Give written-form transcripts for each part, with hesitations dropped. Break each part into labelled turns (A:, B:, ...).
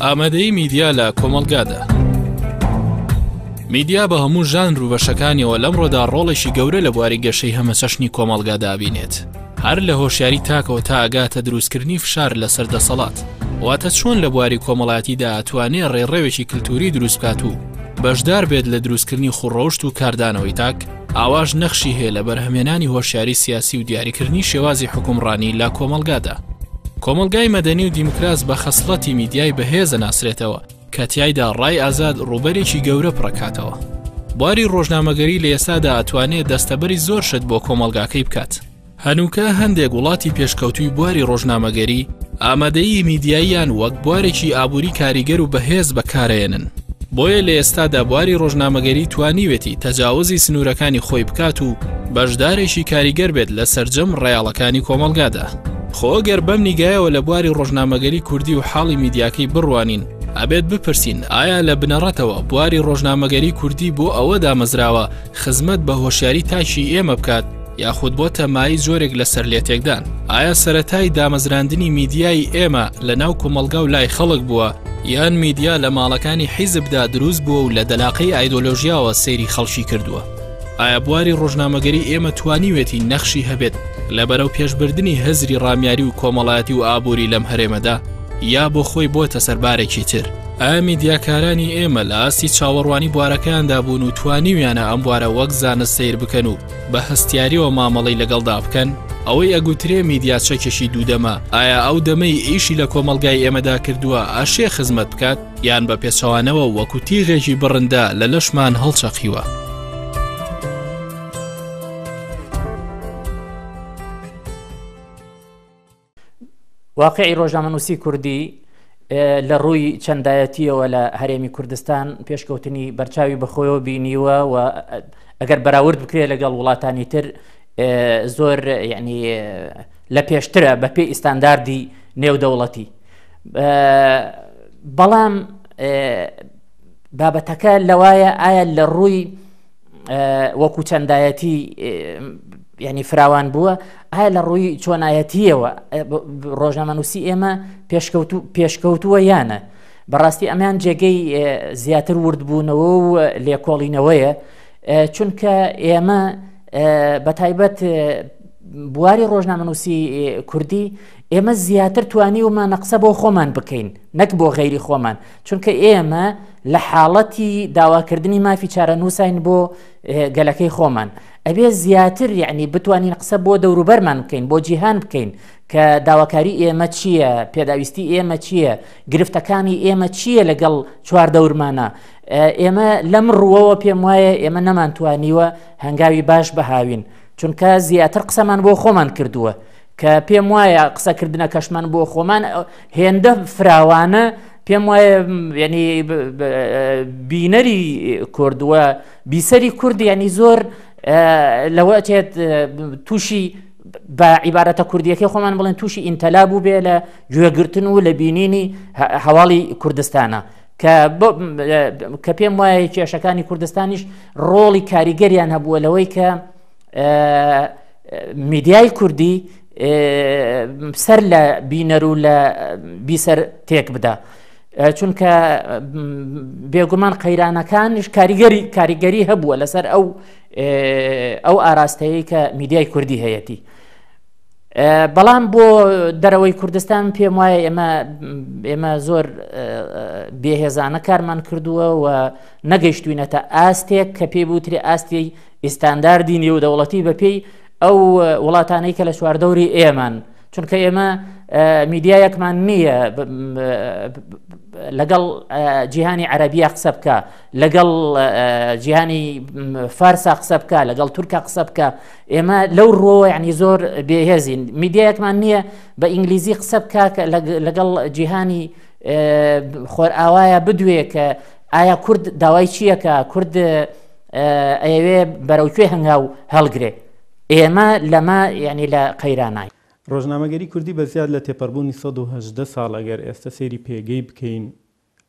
A: ئامادەی میدیا لە کۆمەڵگادا. میدیا بە هەموو ژانر و بەشەکانیەوە لەمڕۆدا ڕۆڵێکی گەورە لە بواری گەشەی هەمەچەشنی کۆمەڵگادا بینێت. هەر لە هۆشیاری تاکەوە تا ئاگاتە دروستکردنی فشار لەسەر دەسەڵات، واتە چۆن لە بواری کۆمەڵاتیدا ئەتوانێت ڕێڕەوێکی کللتوری دروست بکات و بەشدار بێت لە دروستکردنی خوڕەوشت و کاردانەوەی تاک، ئاواژ نەخشی هەیە لە بەرهەمێنانی هۆشیاری سیاسی و دیاریکردنی شێوازی حکومڕانی لە کۆمەڵگادا. کۆمەلگای مەدەنی و دیموکراس بە خەسڵەتی میدیای بەهێزە ناسرێتەوە کە تیایدا ڕای ئازاد ڕوبەرێکی گەورە پڕکاتەوە. بواری ڕۆژنامەگەری لە ئێستادا ئەتوانێت دەستەبەری زۆر شت بۆ کۆمەلگاکەی بکات. هەنووکە هەندێک وڵاتی پێشکەوتوی بواری ڕۆژنامەگەری ئامادەیی میدیاییان وەک بوارێکی ئابووری کاریگەر و بەهێز بەکارێنن. بۆیە لە ئێستادا بواری ڕۆژنامەگەری توانیوێتی تەجاوزی سنوورەکانی خۆی بکات و بەشدارێکی کاریگەر بێت لە سەرجەم ڕێاڵەکانی کۆمەلگادا. خۆگەر بەم نیگایەوە لە بواری ڕۆژنامەگەری کوردی و حاڵی میدیاکەی بڕوانین، ئەبێت بپرسین ئایا لە بنەڕەتەوە بواری ڕۆژنامەگەری کوردی بۆ ئەوە دامەزراوە خزمەت بە هۆشیاری تاکی ئێمە بکات یاخود بۆ تەمایی زۆرێک لەسەر لێتێکدان؟ ئایا سەرەتای دامەزراندنی میدیای ئێمە لە ناو کۆمەلگا و لای خەڵک بووە یان میدیا لە ماڵەکانی حیزبدا دروست بووە و لە دەلاقەی ئایدۆلۆژیاوە سەیری خەڵکی کردووە؟ ئایا بواری ڕۆژنامەگەری ئێمە توانیوێتی نەخشی هەبێت لە بەرەو پێشبردننی هەزری ڕامیاری و کۆمەڵایەتی و ئابووری لەم هەرێمەدا، یا بۆ خۆی بۆتە سەربارێکی تر؟ ئایا میدیاکارانی ئێمە لە ئاستی چاوەڕوانی بوارەکاندا بوون و توانیویانە ئەم بوارە وەک زانست سیر بکەن و بە هەستیاریەوە مامەڵەی لەگەڵدا بکەن؟ ئەوەی ئەگوترێ میدیا چەکێکی دوودەمە، ئایا ئەو دەمەی ئیشی لە کۆمەلگای ئێمەدا کردووە ئاشێ خزمەت بکات یان بە پێچەوانەوە وەکو تیغێکی بڕندا لە لەشمان هەڵچەقیوە؟
B: واقعی ڕۆژنامەنووسی کوردی لە ڕووی چەندایەتیەوە لە هەرێمی کوردستان پێشکەوتنی بەرچاوی بەخۆیەوە بینیوە و ئەگەر بەراورد بکرێت لەگەڵ وڵاتانی تر زۆر یعنی لە پێشترە بە پێی ئیستانداردی نێودەوڵەتی. بەڵام بابەتەکە لەوایە ئایا لە ڕووی وەکو چەندایەتی یعنی فراوان بووە، ئایا لە ڕووی چۆنایەتیەوە ڕۆژنامەنووسی ئێمە پێشکەوتووە یانە؟ بەڕاستی ئەمیان جێگەی زیاتر وردبوونەوە و لێکۆڵینەوەیە، چونکە ئێمە بەتایبەت بواری ڕۆژنامەنووسی کوردی ئێمە زیاتر توانیومان نەقسە بۆ خۆمان بکەین نەک بۆ غەیری خۆمان، چونکە ئێمە لە حاڵەتی داواکردنی مافی چارەنووسین بۆ گەلەکەی خۆمان. ئەبێ زیاتر یعنی بتوانین قسە بۆ دەوروبەرمان بکەین، بۆ جیهان بکەین کە داواکاری ئێمە چییە، پێداویستی ئێمە چییە، گرفتەکانی ئێمە چییە لەگەڵ چواردەورمانە. ئێمە لەم ڕووەوە پێم وایە ئێمە نەمانتوانیوە هەنگاوی باش بەهاوین، چونکە زیاتر قسەمان بۆ خۆمان کردووە کە پێم وایە قسەکردنە کەشمان بۆ خۆمان هێندە فراوانە. پێم وایە ینی بینەری کوردووە بیسەری کوردی ینی زۆر لەوە چێت تووشی بە عیبارەتە کوردیەکەی خۆمان بڵێن تووشی ئینتەلا بوو بێ لە گوێگرتن و لە بینینی هەواڵی کوردستانە کە پێم وایە کێشەکانی کوردستانیش ڕۆڵی کاریگەریان هەبووە لەوەی کە میدیای کوردی سەر لە بینەر و لە بیسەر تێک بدە، چونکە بێگومان قەیرانەکانش کاریگەری هەبووە لەسەر ئەو ئاراستەیە کە میدیای کوردی هەیەی. بەڵام بۆ دەرەوەی کوردستان پێم وایە ئێمە زۆر بێهێزانە کارمان کردووە و نەگەیشتوینەتە ئاستێک کە پێی بوترێ ئاستی ئیستانداردی نێودەوڵەتی بە پێی ئەو وڵاتانەی کە لە چواردەوری ئێمان، چونکە ئێمە میدیایەکمان نییە لەگەڵ جیهانی عەرەبیە قسە بکە، لەگەڵ جیهانی فارسا قسە بکە، لەگەڵ تورکا قسە بکە. ئێمە لەو ڕۆوە یعنی زۆر بێهێزین. میدیایەکمان نییە بە ئینگلیزی قسە بکە لەگەڵ جیهانی خۆرئاوایە بدوێ کە ئایا کورد داوای چییەکە، کورد ئەوێ بەرەوکوێ هەنگاو هەڵگرێ. ئێمە لەمە یعنی لە قەیرانای
C: ڕۆژنامەگەری کوردی بەزیاد لە تێپەڕبوونی 118 ساڵ ئەگەر ئێستا سێری پێگەی بکەین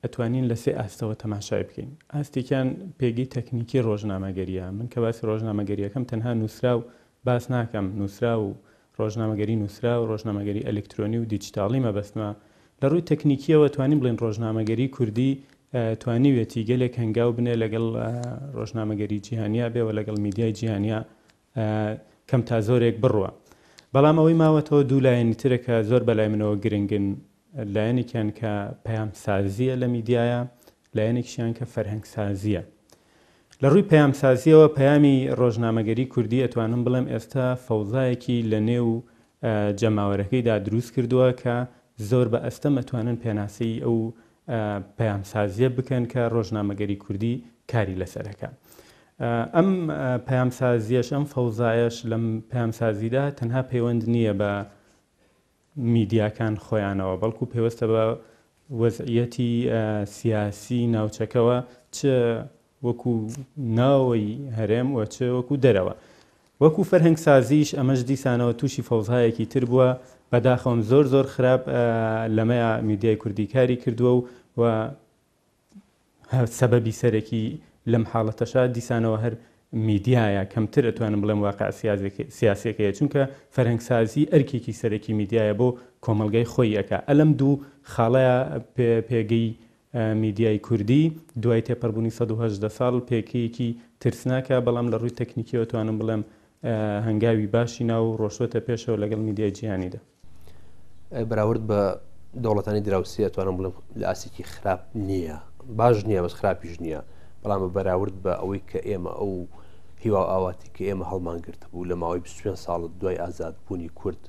C: ئەتوانین لە سێ ئاستەوە تەماشای بکەین. ئاستێکیان پێگەی تەکنیکی ڕۆژنامەگەریە. من کە باسی ڕۆژنامەگەریەکەم تەنها نووسرا و باس ناکەم، نووسرا و ڕۆژنامەگەری نووسرا و ڕۆژنامەگەری ئەلکترۆنی و دیجیتاڵی مەبەستمە. لە ڕووی تەکنیکیەوە توانین بڵێن ڕۆژنامەگەری کوردی توانیوێتی گەلێک هەنگاو بنێ لەگەڵ ڕۆژنامەگەری جیهانیا بێەوە لەگەڵ میدیای جیهانیا کەم تا زۆرێک بڕوە. بەڵام ئەوەی ماوەتەوە دوو لایەنی ترێکە زۆر بەلای منەوە گرنگن، لایەنێکیان کە پەیام سازیە لە میدیایە، لایەنێکیان کە فەرهەنگ سازیە. لە ڕووی پەیام سازیەوە پەیامی ڕۆژنامەگەری کوردی ئەتوانم بڵێم ئێستا فەوزایەکی لە نێو جەماوەرەکەیدا دروست کردووە کە زۆر بە ئەستەم ئەتوانن پێناسی ئەو پەیام سازیە بکەن کە ڕۆژنامەگەری کوردی کاری لەسەرەکە. ئەم پەیام سازیەش ئەم فەوزایەش لەم پەیام سازیدا تەنها پەیوەند نییە بە میدیاکان خۆیانەوە، بەڵکو پێوەستە بە وەزعیەتی سیاسی ناوچەکەوە، چ وەکو ناوەی هەرێم و چ وەکو دەرەوە. وەکو فەرهەنگ سازیش ئەمەش دیسانەوە تووشی فەوزایەکی تر بووە، بەداخەوم زۆر خراپ لەمەیە میدیای کوردی کاری کردووە و سەبەبی سەرەکی لەم حاڵەتەشا دیسانەوە هەر میدیایە کەمتر ئەتوانم بڵێم واقع سیاسیەکەیە، چونکە فەرهەنگسازی ئەرکێکی سەرەکی میدیایە بۆ کۆمەلگای خۆی ئەکا. ئەلەم دوو خاڵەیە پێگەی میدیای کوردی دوای تێپەڕبوونی 118 ساڵ پێکەیەکی ترسناکە، بەڵام لە ڕووی تەکنیکیەوە توانم بڵێم هەنگاوی باشی ناو ڕۆشتە پێشەوە لەگەڵ میدیای جیهانیدا.
D: بەراورد بە دەوڵەتانی دراوسی ئەتوانم بڵێم لە ئاسێکی خراپ نییە، باش نییە، بەس خراپیش نییە، بەڵام بەراورد بە ئەوەی کە ئێمە ئەو هیوا ئاواتی کە ئێمە هەڵمان گرتە بوو لە ماوەی 25 ساڵ دوای ئازادبوونی کورد،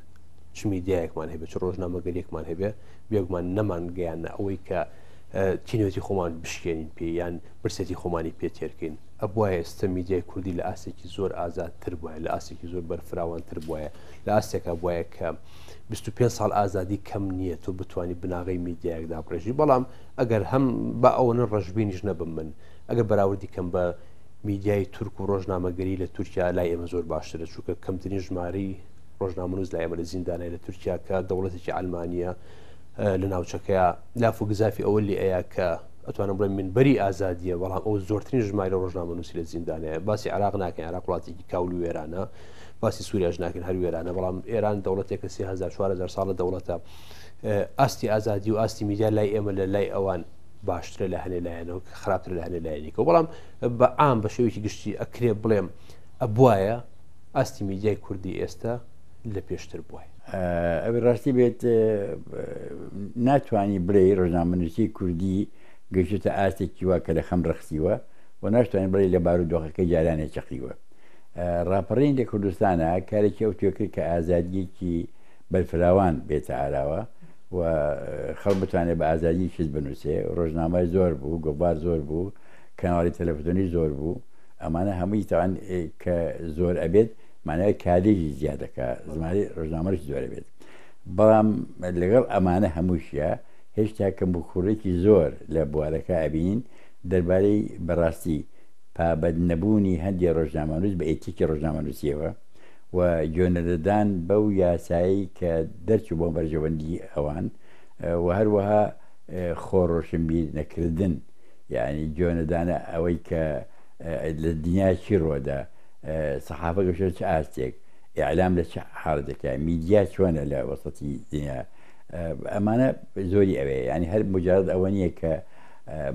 D: چ میدیایەکمان هەبێت چ ڕۆژنامەگەریەکمان هەبێ، بێگومان نەمانگەیانە ئەوەی کە تینوێتی خۆمان بشکێنین پێ یان برسێتی خۆمانی پێتێرکەین. ئەبوایە ئێستا میدیای کوردی لە ئاسێکی زۆر ئازادتر بووە، لە ئاسێکی زۆر بەرفراوانتر بووە، لە ئاسێکە بووە کە 25 ساڵ ئازادی کەم نییە تۆ بتوانانی بناغی میدیایەکدا بڕێژی. بەڵام ئەگەر هەم بە ئەوەنە ڕەشبینیش نەبم من، ئەگەر بەراوردی کەم بە میدیای تورک و ڕۆژنامەگەری لە تورکیا لای ئێمە زۆر باشترە، چونکە کەمترین ژماری ڕۆژنامەنووس لای ئێمە لە زیندانای لە تورکیا کە دەوڵەتێکی ئەلمانیە لە ناوچەکەیە لاف و گزافی ئەوە لێ ئەیە کە ئەتوانم بڵێم منبەری ئازادیە، بەڵام ئەو زۆرترین ژماری ڕۆژنامەنووسی لە زیندانەیە. باسی عێراق ناکەین، عێراق وڵاتێکی کاول و وێرانە، باسی سووریاش ناکەین، هەر وێرانە، بەڵام ئێران دەوڵەتێکە 3000-4000 ساڵە دەوڵەتە. ئاستی ئازادی و ئاستی میدیا لای ئێمە لە لای ئەوان باشترە لە هەنێ لایەنەوە، خراپتر لە هەنێ لایەنێکەوە. بەڵام بە عام بە شێوەیەکی گشتی ئەکرێ بڵێم ئەبوایە ئاستی میدیای کوردی ئێستا لە پێشتر بووە.
E: ئەوێ ڕاستی بێت ناتوانانی بڵێ ڕۆژنامەنووسی کوردی گەشتە ئاستێکی وا کە لە خەم ڕەخسیوە و ناتوانین بڵێ لە بارودۆخەکە جارانێ چەقیوە. ڕاپەڕین لە کوردستانە کارێکی ئەو توێکرد کە ئازادیەکی بەرفراوان بێتە ئاراوە و خەڵک بتوانێت بە ئازادی شت بنووسێ. ڕۆژنامای زۆر بوو، گۆبار زۆر بوو، کەناڵی تەلەڤیزیۆنی زۆر بوو. ئەمانە هەمووی تاوان کە زۆر ئەبێت مانای کارێکی زیادەکە، زمانی ڕۆژنامەش زۆر بێت. بەڵام لەگەڵ ئەمانە هەمووشیە هێشتا کەمبووخوڕێکی زۆر لە بوارەکە ئەبین دەربارەی بەڕاستی پابەت نەبوونی هەندێک ڕۆژنامەنووس بە ئێتیکی ڕۆژنامەنووسیەوە و گوێنەدەدان بەو یاسایی کە دەرچوو بۆ بەرژەوەندی ئەوان و هەروەها خۆڕۆشنبیر نەکردن، یعنی گوێنەدانە ئەوەی کە لە دنیا چی ڕۆدا، سەحافە گەشتە چه ئاستێک، ئیعلام لە چه حاڵەتێکە، میدیا چۆنە لە وەسەتی دنیا. ئەمانە زۆری ئەوەیە، ینی هەر مجارد ئەوە نییە کە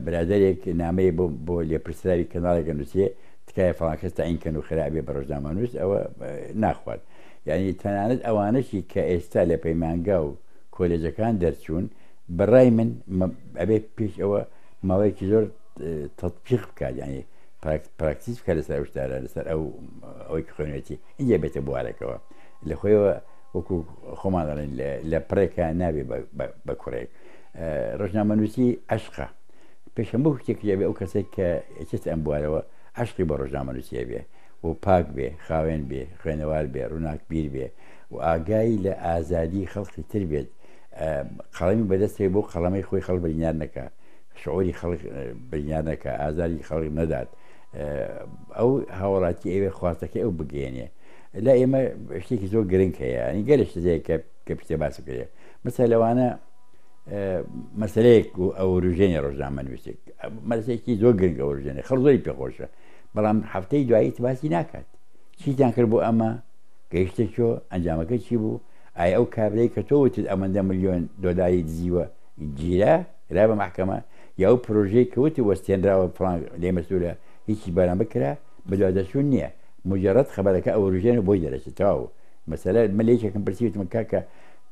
E: برادێک نامەیە بۆ لێپرسراوی کەناڵێکە نووسێ تکایە فڵان کەس تاعین و خراپێ بە ڕۆژنامەنووس، ئەوە ناخوات. یعنی تەنانەت ئەوانەشی کە ئێستا لە پەیمانگا و کۆلێجەکان دەرچوون بەڕای من ئەبێ پێش ئەوە ماوەیەکی زۆر تەطبیق بکات، ینی پراکتیس بکات لەسەر شتارە، لەسەر ئەوەی خوێنێتی اینجا بێتە بوارێکەوە لە خۆیەوە وەکو خۆمان دەڵێن لە پڕێکە نابێ بە کوڕێک. ڕۆژنامەنووسی عەشقە، پێش هەموو شتێکی بێ ئەو کەسێک کە ئەچێت ئەم بوارەوە عەشقی بە ڕۆژنامەنووسیە بێ و پاک بێ، خاوێن بێ، خوێنەوار بێ، ڕووناکبیر بێ و ئاگایی لە ئازادی خەڵکی تر بێت. قەڵەمی بەدەستێ بۆ قەڵەمەی خۆی خەڵک بریندار نەکە، شعوری خەڵک بریندار نەکە، ئازاری خەڵک نەدات، ئەو هاوڵاتی ئەوێ خواستەکە ئەو بگەێنێ. لا ئێمە شتێکی زۆر گرنگ هەیە ینی گەلە شتێک کە پشتە باس بکرێت مەسەلا لەوانە مەسلەیەک ئەو ڕژێنی ڕۆژنامە نووسێک مەسەیەکی زۆر گرنگ ئەو ڕژێنێ خەڵ زۆری پێخۆشە بەڵام هەفتەی دوایی باسی ناکات چیتان کرد بۆ ئەمە گەیشتە چۆ ئەنجامەکە چی بوو ئایا ئەو کابرەی کە تۆ وتت ئەمەندە ملیۆن دۆلاری دزیوە گیرە را بە محکەمە یا ئەو پرۆژەی کەوتی وەستێنراوە فڵان لێ مەسوولە هیچی بەران بکرا بەدوادەچوون نییە مجرد خبرەکە ئەو ڕژێنە بۆی دەرەچێت تەواو مەسەلە مەلێکێکم پرسیوتمە کاکە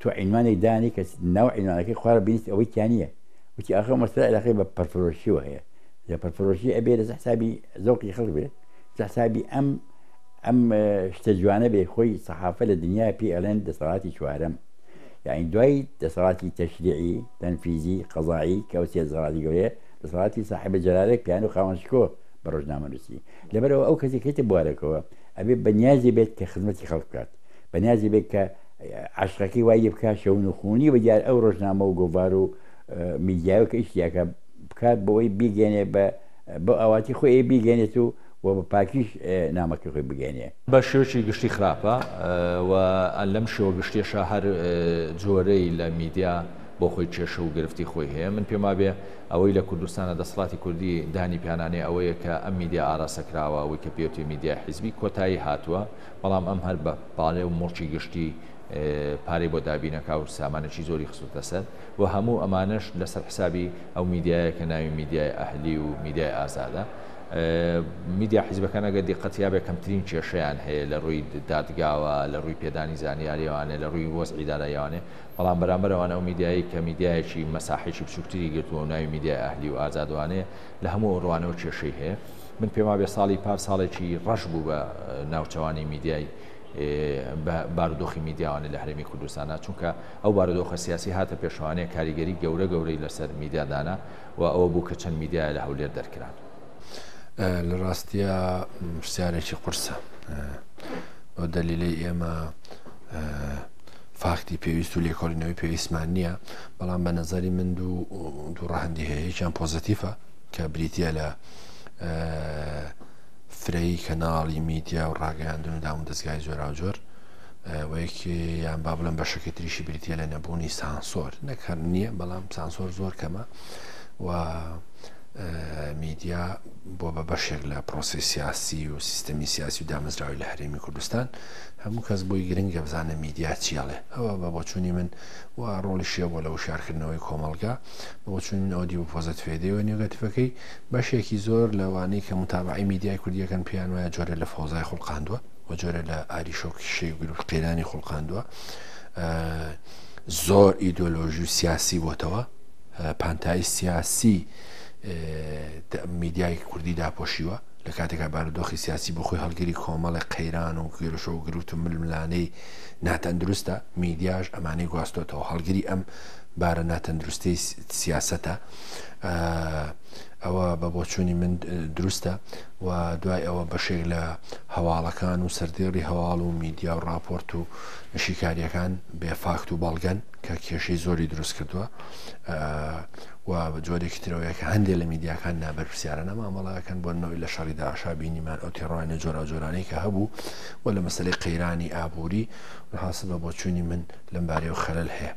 E: تۆ عینوانێک دانی کە ناو عینوانەکەی خوارە بینیست ئەوەی تیانە وتی ئاخر مەسەلا علاقەی بە پەرفرۆشیەوە هەیە لە پەرفرۆشی ئەبێ لە حسابی زەوقی خەڵک بێت لە حسابی ئەم شتە جوانە بێ خۆی سەحافە لە دنیا پێ ئەڵێن دەسەڵاتی چوارەم یعنی دوای دەسەڵاتی تەشریعی تەنفیزی قەزایی کە ئەو سێ دەسەڵاتی گەورەیە دەسەڵاتی صاحب جەلالێک پیان و خاوەنشکۆ بە ڕۆژنامەنووسی لەبەرەوە ئەو کەسی کەیتە بوارەکەوە ئەبێ بەنیازی بێت کە خزمەتی خەڵک بکات بەنیازی بێت کە عاشقەکەی وای بکات شەون و خونی بەدیار ئەو ڕۆژنامە و گۆڤار و میدیاوە کە ئیشتیاکە بکات بەوەی بیگەێنێ بە ئاواتی خۆی بیگەێنێت و بە پاکیش نامەکە خۆی بگەێنێ
F: بە شێوەی گشتی خراپە و لەم شێوە گشتیشە هەر جۆرەی لە میدیا بۆ خۆی کێشە و گرفتی خۆی هەیە من پێم وابێ ئەوەی لە کوردستانە دەسەڵاتی کوردی دانی پیانانێ ئەوەیە کە ئەم میدیا ئاراسەکراوە ئەوەی کە پێوتی میدیا حیزبی کۆتایی هاتووە بەڵام ئەم هەر بە پاڵێ و مڵکی گشتی پارەی بۆ دابینەکە و سامانێکی زۆری خستوتە سەر و هەموو ئەمانش لەسەر حسابی ئەو میدیایە کە ناوی میدیای ئەهلی و میدیای ئازادە میدیا حیزبەکان ئەگەر دیقەتیابێ کەمترین کێشەیان هەیە لە ڕووی دادگاوە لە ڕووی پێدانی زانیاریوانێ لە ڕووی وەزعی داراییوانێ بەڵام بەرامبەرەوەوانە ئەو میدیایی کە میدیایەکی مەساحێکی بچووکتری گرتووە و ناوی میدیای ئەهلی و ئازادوانەیە لە هەموو ڕوانەوە کێشەی هەیە من پێم وابێ ساڵی پار ساڵێکی ڕەش بوو بە ناوچەوانی میدیای بارودۆخی میدیاوانە لە هەرێمی کوردستانە چونکە ئەو بارودۆخە سیاسی هاتە پێشوانەیە کاریگەری گەورەی لەسەر میدیادانا و ئەوە بوو کە چەند میدیای لە هەولێر دەرکران
D: لە ڕاستیە پرسیارێکی قورسە بۆ دەلیلەی ئێمە فاکتی پێویست و لێکۆڵینەوەی پێویستمان نییە بەڵام بە نەزەری من دوو ڕەهەندی هەیە یەکیان پۆزتیفە کە بریتە لە فرەی کەناڵی میدیا و ڕاگەیاندن و دام دەستگای جۆرا جۆر و یەکی یان با بڵێن بەشەکەی تریشی بریتە لە نەبوونی سانسۆر نەکەر نییە بەڵام سانسۆر زۆر کەمە و میدیا بۆ بە بەشێک لە پرۆسی سیاسی و سیستەمی سیاسی و دامەزراوی لە هەرێمی کوردستان هەموو کەس بۆی گرنگە بزانە میدیا چیاڵێ ئەوە بە بۆچوونی من و ڕۆڵیشیە بۆ لە وشارکردنەوەی کۆمەڵگا بە بۆچوونی من ئەودی و پۆزت فێدەوە نێگەتیفەکەی بەشێکی زۆر لەوانەی کە متابعی میدیای کوردیەکەن پێیان وایە جۆرە لە فەوزای خوڵقاندووە و جۆرە لە ئاریشۆکی شێگر و قێرانی خوڵقاندووە زۆر ئیدۆلۆژی و سیاسی بۆتەوە پانتای سیاسی میدیای کوردی داپۆشیوە لە کاتێکا بارودۆخی سیاسی بۆ خۆی هەڵگیری کۆمەڵی قەیران و گێرشە و گروت و ململانەی ناتەندروستە میدیاش ئەمانەی گواستۆتەوە هەڵگیری ئەم بارە ناتەندروستی سیاسەتە ئەوە بە بۆچوونی من دروستە و دوای ئەوە بەشێک لە هەواڵەکان و سەردێڕی هەواڵ و میدیا و راپۆرت و شیکاریەکان بێفاکت و بەڵگەن کە کێشەی زۆری دروست کردووە و بە جۆرێکی ترەوەیە کە هەندێک لە میدیاکان نابەرپرسیارە نەمامەڵەکەن بۆ نەوەی لە شەڕی داعشا بینیمان ئەو تێڕوانە جۆرا جۆرانەی کە هەبوو و لە مەسەلەی قەیرانی ئابووری حاصل بە بۆچوونی من لەم بارەیەوە خەلەل هەیە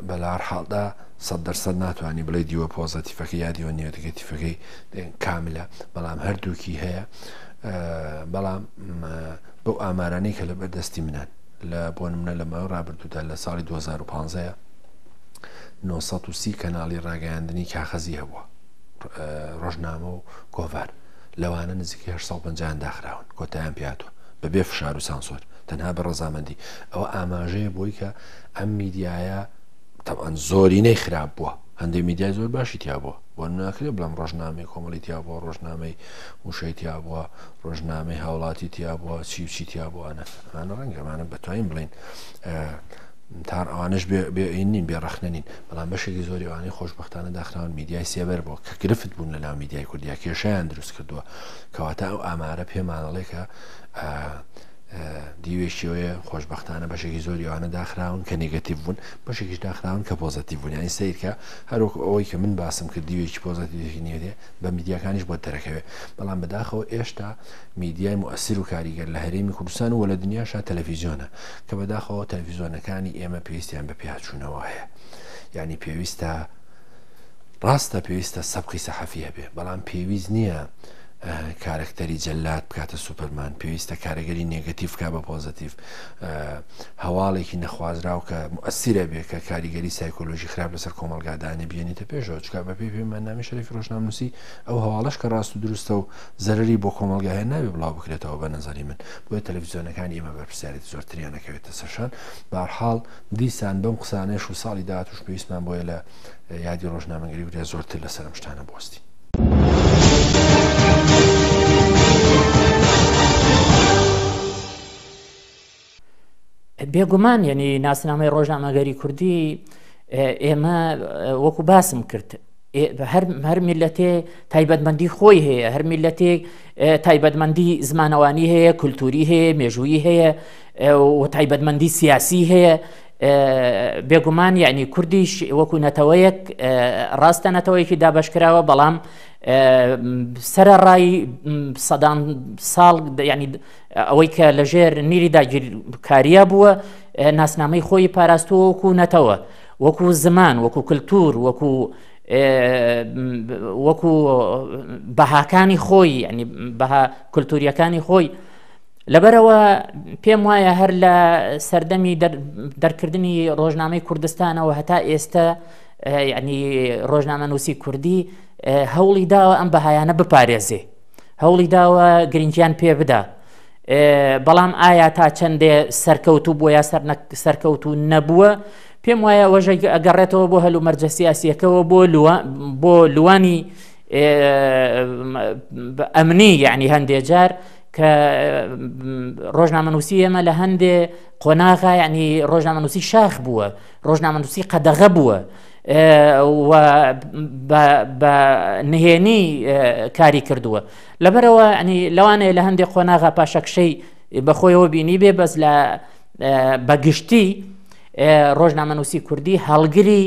D: بەلار حاڵدا 100% ناتوانانی بڵێ دیوە پۆزتیفەکە یا دیوە نێگەتیفەکەی کاملە بەڵام هەردووکی هەیە بەڵام بەو ئامارانەی کە لە بەردەستی منان لە بۆ نمونە لەمە ڕابردوودا لە ساڵی 2015 930 کەناڵی ڕاگەیاندنی کاغەزی هەبووە ڕۆژنامە و گۆڤار لەوانە نزیکی 850 داخراون کۆتاییان پێهاتوە بەبێ فشار و سانسۆر تەنها بە ڕەزامەندی ئەوە ئاماژەیە بۆی کە ئەم میدیایە تەمان زۆرینەی خراپ بووە هەندێک میدیای زۆر باشی تیا بووە بۆ ناکرێت بڵام ڕۆژنامەی کۆمەڵی تیا بووە ڕۆژنامەی وشەی تیا بووە ڕۆژنامەی هاوڵاتی تیا بووە چی تیا بووانە ئەمانە ڕەنگەمانە بەتوانین بڵین تار ئەوانش نین بێڕەخنەنین بەڵام بەشێکی زۆری ئەوانەی خۆشبەختانە داخراون میدیای سێبەر بووە کە گرفت بوون لە ناو میدیای کوردیا کێشەیان دروست کردووە کەواتە ئەو ئامارە پێمانەڵێ کە دیوێشیەوەیە خۆشببختانە بەشێکی زۆریوانە داخراون کە نگەتیڤ بوون بەشێکیش داخراون کە پۆزتیڤ بوون یانی سیرکە هەروەک ئەوەی کە من باسم کرد دیوێکی پۆزتیڤی نیێ بە میدیاکانیش بۆ دەرەکەوێت بەڵام بەداخەوە ئێشتا میدیای مؤثر و کاریگەر لە هەرێمی کوردستان و لە دنیاشا تەلەڤیزیۆنە کە بەداخەوە تەلەڤیزیۆنەکانی ئێمە پێویستیان بە پێهاتچوونەوە هەیە یعنی پێویستە ڕاستە پێویستە سەبقی سەحەفی هەبێ بەڵام پێویست نییە کارکتەری جەلات بکاتە سوپەرمان پێویستە کارەگەری نێگەتیڤ کا بە پۆزتیڤ هەواڵێکی نەخوازراو کە مؤثرە بێ کە کاریگەری سایکۆلۆژی خراپ لەسەر کۆمەلگادانە بێنێتە پێشەوە چکە بە پێی پێماننامی شەریفی ڕۆژنامنووسی ئەو هەواڵەش کە ڕاست و دروستە و زەرری بۆ کۆمەلگاهەیە نابێ بڵاو بکرێتەوە بە نەزاری من بۆیە تەلەڤیزیۆنەکانی ئێمە بەرپرسیارەتی زۆرتریان نەکەوێتە سەرشان بەهەرحاڵ دیسان بەم قسانەش و ساڵی داهاتوش پێویستمان بۆیە لە یادی ڕۆژنامەگەری وریا زۆرتر لەسەر ئەم شتانە بوەستی.
B: بێگومان یعنی ناسنامەی ڕۆژنامەگەری کوردی ئێمە وەکو باسم کرد هەر میلەتێ تایبەتمەندی خۆی هەیە هەر میلەتێک تایبەتمەندی زمانەوانی هەیە کولتوری هەیە مێژوویی هەیە و تایبەتمەندی سیاسی هەیە بێگومان یعنی کوردیش وەکو نەتەوەیەک ڕاستە نەتەوەیەکی دابەشکراوە بەڵام سەرەڕای سەدان ساڵ ینی ئەوەی کە لەژێر نیری داگیرکاریە بووە ناسنامەی خۆی پاراستووە وەکو نەتەوە وەکو زمان وەکو کللتور وەکو بەهاکانی خۆی ینی بەها کللتوریەکانی خۆی لەبەرەوە پێم وایە هەر لە سەردەمی دەرکردنی ڕۆژنامەی کوردستانەوە هەتا ئێستا ینی ڕۆژنامەنووسی کوردی هەوڵی داوە ئەم بەهایانە بپارێزێ هەوڵی داوە گرنگیان پێ بدا بەڵام ئایا تا چەندێ سەرکەوتوو بووە یا سەرکەوتوو نەبووە پێم وایە ئەوەژە ئەگەڕێتەوە بۆ هەلو مەرجە سیاسیەکەەوە بۆ لوانی ئەمنی یعنی هەندێک جار کە ڕۆژنامەنووسی ئێمە لە هەندێ قۆناغا یعنی ڕۆژنامەنووسی شاخ بووە ڕۆژنامەنووسی قەدەغە بووە و بە نهێنی کاری کردووە لەبەرەوە ینی لەوانەیە لە هەندێک قۆناغا پاشەکشەی بەخۆیەوە بینی بێ بەس لە بەگشتی ڕۆژنامەنووسی کوردی هەڵگری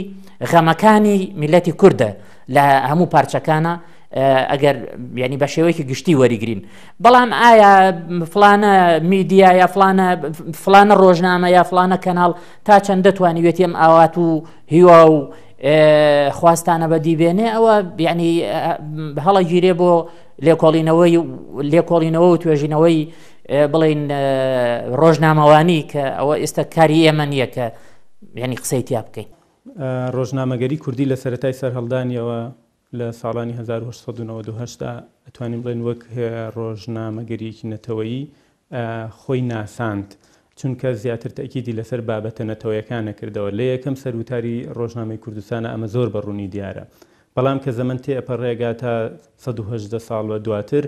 B: غەمەکانی میلەتی کووردە لە هەموو پارچەکانە ئەگەر ینی بە شێوەیەکی گشتی وەریگرین بەڵام ئایا فلانە میدیا یا فلانە ڕۆژنامە یا فلانە کەناڵ تا چەند دەتوانیوێت ئەم ئاوات و هیوا و خواستانە بەدیبێنێ ئەوە ینی هەڵە گیرێ بۆ لێکۆڵینەوە و توێژینەوەی بڵین ڕۆژنامەوانی کە ئەوە ئێستا کاری ئێمە نییە کە ینی قسەی تیا بکەین.
C: ڕۆژنامەگەری کوردی لە سەرەتای سەرهەڵدانیەوە لە ساڵانی 1990 ئەتوانین بڵێن وەک ڕۆژنامەگەریەکی نەتەوەیی خۆی ناساند چونکە زیاتر تەکیدی لەسەر بابەتە نەتەوەیەکانە کردەوە لە یەکەم سەرروتاری ڕۆژنامەی کوردستانە ئەمە زۆر بەڕوونی دیارە بەڵام کە زەمن تێپەڕێگا تا 118 ساڵ وە دواتر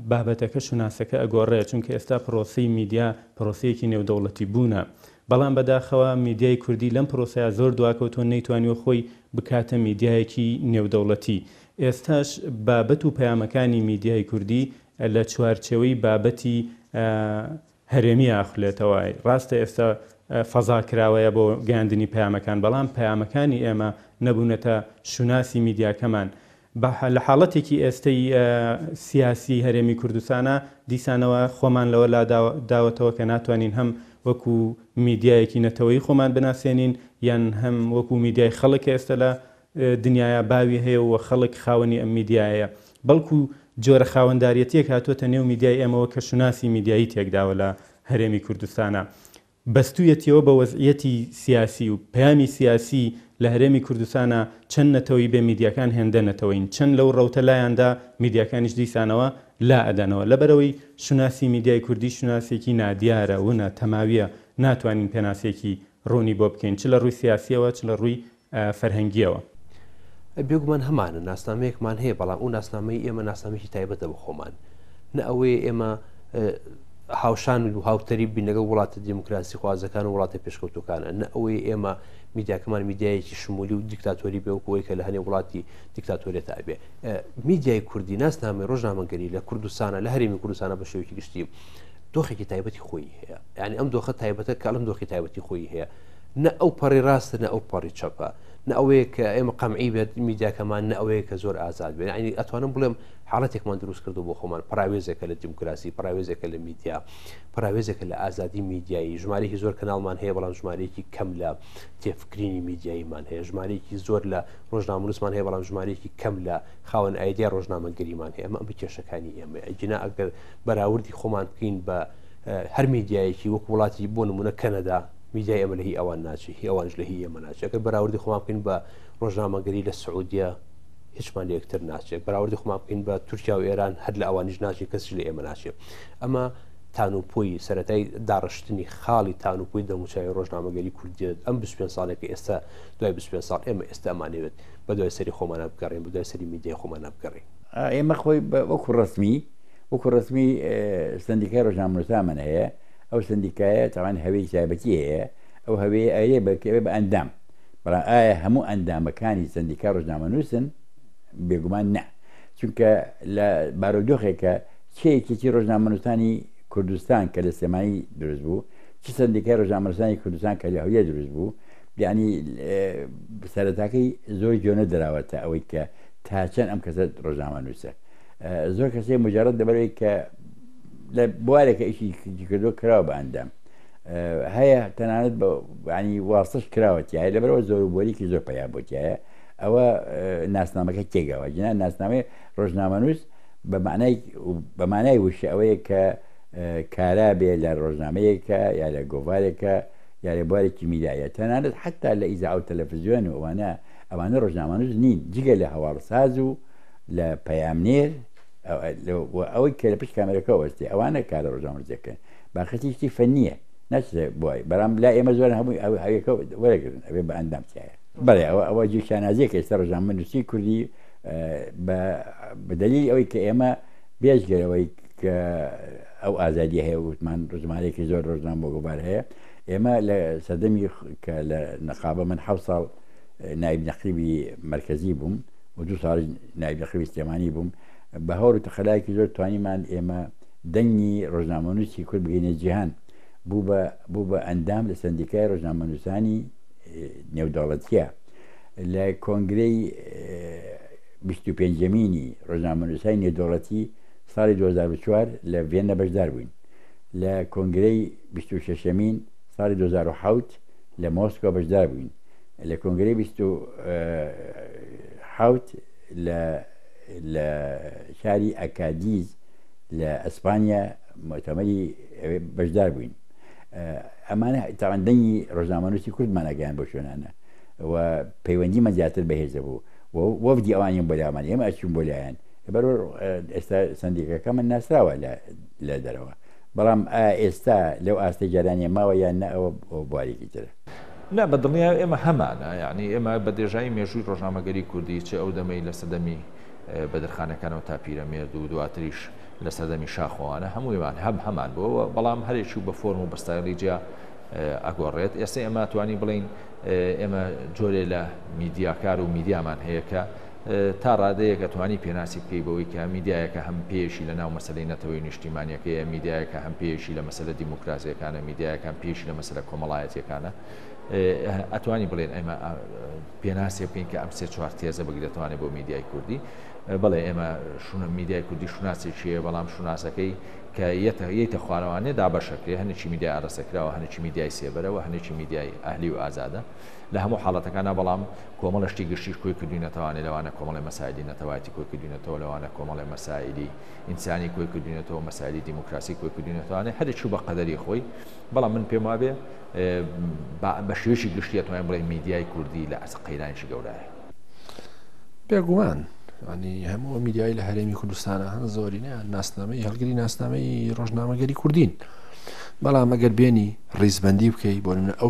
C: بابەتەکە شوناسەکە ئەگۆڕێ چونکە ئێستا پرۆسی میدیا پرۆسەیەکی نێودەوڵەتی بوونە بەڵام بەداخەوە میدیای کوردی لەم پرۆسەیە زۆر دواکەوتۆ نەیتوانیوە خۆی بکاتە میدیایەکی نێودەوڵەتی ئێستاش بابەت و پەیامەکانی میدیای کوردی لە چوارچێوەی بابەتی هەرێمی ئاخولێتەوە ڕاستە ئێستا فەزا کراوەیە بۆ گەیاندنی پەیامەکان بەڵام پەیامەکانی ئێمە نەبوونەتە شوناسی میدیاکەمان لە حاڵەتێکی ئێستای سیاسی هەرێمی کوردستانە دیسانەوە خۆمان لەوە داوەتەوە کە ناتوانین هەم وەکو میدیایەکی نەتەوەی خۆمان بناسێنین یان هەم وەکو میدیای خەڵک ئێستا لە دنیاە باوی هەیە و خەڵک خاوەنی ئەم میدیایە بەڵکو جۆرە خاوەنداریەتێک هاتووەتە نێو میدیای ئێمەوە کە شوناسی میدیایی تێکداوە لە هەرێمی کوردستانە بەستوویەتیەوە بە وەزعیەتی سیاسی و پەیامی سیاسی لە هەرێمی کوردستانە چەند نەتەوەی بێ میدیاکان هێندە نەتەوەین چەند لەو ڕەوتە لایەندا میدیاکانیش دیسانەوە لا ئەدەنەوە لەبەرەوەی شوناسی میدیای کوردی شوناسێکی نادیارە وونە تەماویە ناتوانین پێناسێکی ڕوونی بۆ بکەین چ لە ڕووی سیاسیەوە چ لە ڕووی فەرهەنگیەوە
D: بێگومان هەمانە ناسنامەیەکمان هەیە بەڵام ئەو ناسنامەی ئێمە ناسنامێکی تایبەتە بە خۆمان نە ئەوەیە ئێمە هاوشان و هاوتەری بین لەگەڵ وڵاتە دیموکراسی خوازەکان و وڵاتە پێشکەوتوەکانە نە ئەوەیە ئێمە میدیاکەمان میدیایەکی شمولی و دیکتاتۆری بێ وەکەوەی کە لە هەنێ وڵاتی دیکتاتۆریەتە ئەبێ میدیای کوردی ناسنامەی ڕۆژنامەگەری لە کوردستانە لە هەرێمی کوردستانە بە شێوەیەکی گشتی دۆخێکی تایبەتی خۆی هەیە یعنی ئەم دۆخە تایبەتە کە ئەم دۆخی تایبەتی خۆی هەیە نە ئەو پەڕی ڕاستە نە ئەو پەڕی چەپە نە ئەوەیە کە ئێمە قەمعی بێت میدیاکەمان نە ئەوەیە کە زۆر ئازاد بێت ینی ئەتوانم بڵێم حاڵەتێکمان دروست کردو بۆ خۆمان پراوێزێکە لە دیموکراسی پراوێزێکە لە میدیا پراوێزێکە لە ئازادی میدیایی ژمارەی زۆر کەناڵمان هەیە بەڵام ژمارەیەکی کەم لە تێفکرینی میدیاییمان هەیە ژمارەیەکی زۆر لە ڕۆژنامەنووسمان هەیە بەڵام ژمارەیەکی کەم لە خاوەن ئایدیا ڕۆژنامەگەریمان هەیە ئەمە بکێشەکانی ئێمە ئەجنا ئەگەر بەراوردی خۆمان بکەین بە هەر میدیایەکی وەک وڵاتی بۆ نمونە کەنەدا میدیای ئەمە لە هی ئەوان ناچێت هی ئەوانش لە هی ئێمە ناچێت ئەگەر بەراوردی خۆمان بکەین بە ڕۆژنامەگەری لە سعودیە هیچمان لە یەکتر ناچێت بەراوردی خۆمان بکەین بە تورکیا و ئێران هەر لە ئەوانیش ناچێت کەسش لە ئێمە ناچێت ئەمە تانوپۆی سەرەتای داڕشتنی خاڵی تانوپۆی دەموچاوی ڕۆژنامەگەری کوردیت ئەم 25 ساڵێکی ئێستا دوای 25 ساڵ ئێمە ئێستا ئەمانەوێت بە دوای سەری خۆمانە بگەڕین بە دوای سەری میدیای خۆمانە بگەڕین
E: ئێمە خۆی وەکو ڕسمی سندیکای ڕۆژنامەنووسامان هەیە ئەو سندیکایە تاوان هەوەی تایبەتی هەیە ئەو هەوەیە ئەیە بەکەوێ بە ئەندام بەڵام ئایا هەموو ئەندامەکانی سندیکا ڕۆژنامەنووسن بێگومان نە چونکە لە بارودۆخێکە چەیەکێکی ڕۆژنامەنووسانی کوردستان کە لە سێمایی دروست بوو چ سندیکای ڕۆژنامەنووسانی کوردستان کە لە هەویە دروست بوو یعنی سەرەتاکەی زۆر جۆنە دراوەتە ئەوەی کە تاچەند ئەم کەسە ڕۆژنامەنووسە زۆر کەسێ مجارەت دەبەرەوەی کە لە بوارێکە ئیشی کردو کراوە بە ئەندام هەیە تەنانەت ینی واستش کراوەتیایە لەبەرەوە زۆربووەریکی زۆر پیا بۆتیایە ئەوە ناسنامەکە تێگەوە جنا ناسنامەی ڕۆژنامەنووس بە مانای وشە ئەوەیە کە کارا بێ لە ڕۆژنامەیەکە یا لە گۆڤارێکە یا لە بوارێکی میدایە تەنانەت حتا لە ئیزا و تەلەڤیزیۆن و ئەوانە ڕۆژنامەنووس نین جگە لە هەواڵساز و لە پەیامنێر ئەوەی کە لە پشت کامێرەکە وەستی ئەوانە کارە ڕۆژنامەنووسەکەن باخەتیشتی فەنیە ناچێت بۆی بەڵام لا ئێمە زۆر هەمووی هەویەکە وەرەگرن ئەوێ بە ئەندام تایە بەڵێ ئەوە جیشانازیەکە ئێستا ڕۆژنامەنووسی کوردی بەدەلیل ئەوەی کە ئێمە بێژگەرەوەی کە ئەو ئازادی هەیە وتمان ڕۆژمارێکی زۆر ڕۆژنامە بۆ گوبار هەیە ئێمە لە سەردەمی کە لە نەقابە من 7 ساڵ نایب نەقیبی مرکزی بووم و 2 ساڵ نایب نەقیبی سلێمانی بووم بە هەور و تەخەلایەکی زۆر توانیمان ئێمە دەنگی ڕۆژنامەنووسی کورد بگەینە جیهان بوو بە ئەندام لە سندیکای ڕۆژنامەنووسانی نێودەوڵەتیە لە کۆنگرەی 25مینی ڕۆژنامەنووسانی نێودەوڵەتی ساڵی 2004 لە ڤێنە بەشدار بووین لە کۆنگرەی 26مین ساڵی 2007 لە مۆسکۆ بەشدار بووین لە کۆنگرەی 27 لە شاری ئەکادیز لە ئەسپانیا مؤتەمەری بەشدار بووین ئەمانە تاوەندەنگی ڕۆژنامەنووسی کوردمانەگەیان بۆ شوێنانە و پەیوەندیمە زیاتر بەهێزە بوو وەفدی ئەوانیان بۆ لایمان ئێمە ئەچوون بۆ لایەن بەرەو ئێستا سندیکەکە من ناسراوە لە دەرەوە بەڵام ئێستا لەو ئاستی جارانیە ماوە یان نە ئەوە بوارێکی ترە
F: لا بەدڵنیا ئێمە هەمانە یعنی ئێمە بە دێژایی مێژووی ڕۆژنامەگەری کوردی چه ئەو دەمەی لە سەردەمی بەدرخانەکانەوە تا پیرەمێرد و دواتریش لە سەردەمی شاخۆوانە هەموویمان هەمان بووە بەڵام هەرێکی بە فۆرم و بەستایلی جیا ئەگۆڕێت ئێستا ئێمە توانی بڵین ئێمە جۆرێ لە میدیاکار و میدیامان هەیە کە تا ڕادەیەک ئەتوانی پێناسی بکەی بەوەی کە میدیایەکە هەم پێشی لە ناو مەسەلەی نەتەوەی نیشتیمانیەکەیە میدیایەکە هەم پێشی لە مەسەلە دیموکراسیەکانە میدیایەکە هەم پێشی لە مەسەلە کۆمەڵایەتیەکانە ئەتوانی بڵێن ئێمە پێناسی بکەین کە ئەم سێ چوار تێزە بگرێتوانێت بۆ میدیای کوردی بەڵێ ئێمە میدیای کوردی شوناسێکیە بەڵام شوناسەکەی کە یەتە خوارەوانێ دابەشەکرێ هەنێکی میدیای ئارەسەکراوە هەنێکی میدیای سێبەرەوە هەنێکی میدیای ئەهلی و ئازادە لە هەموو حاڵەتەکانە بەڵام کۆمەڵشتی گشتیش کۆی کردوینەتەوانێت لەوانە کۆمەڵی مەسایلی نەتەواتی کۆی کردوینەتەوە لەوانە کۆمەڵی مەسایلی ئینسانی کۆی کردوینەتەوە مەسایلی دیموکراسی کۆی کردوینەتوانێت هەرێکی بە قەدەری خۆی بەڵام من پێم وابێ بە شێوەیەکی گشتی ئەتوانین بڵێ میدیای کوردی لە قەیرانیشی گەورەیە
G: بێگومان ینی هەموو میدیای لە هەرێمی کوردستانە هەن زۆرینە ناسنامەی هەڵگری ناسنامەی ڕۆژنامەگەری کوردین بەڵام ئەگەر بێنی ڕیزبەندی بکەی بۆ ئەو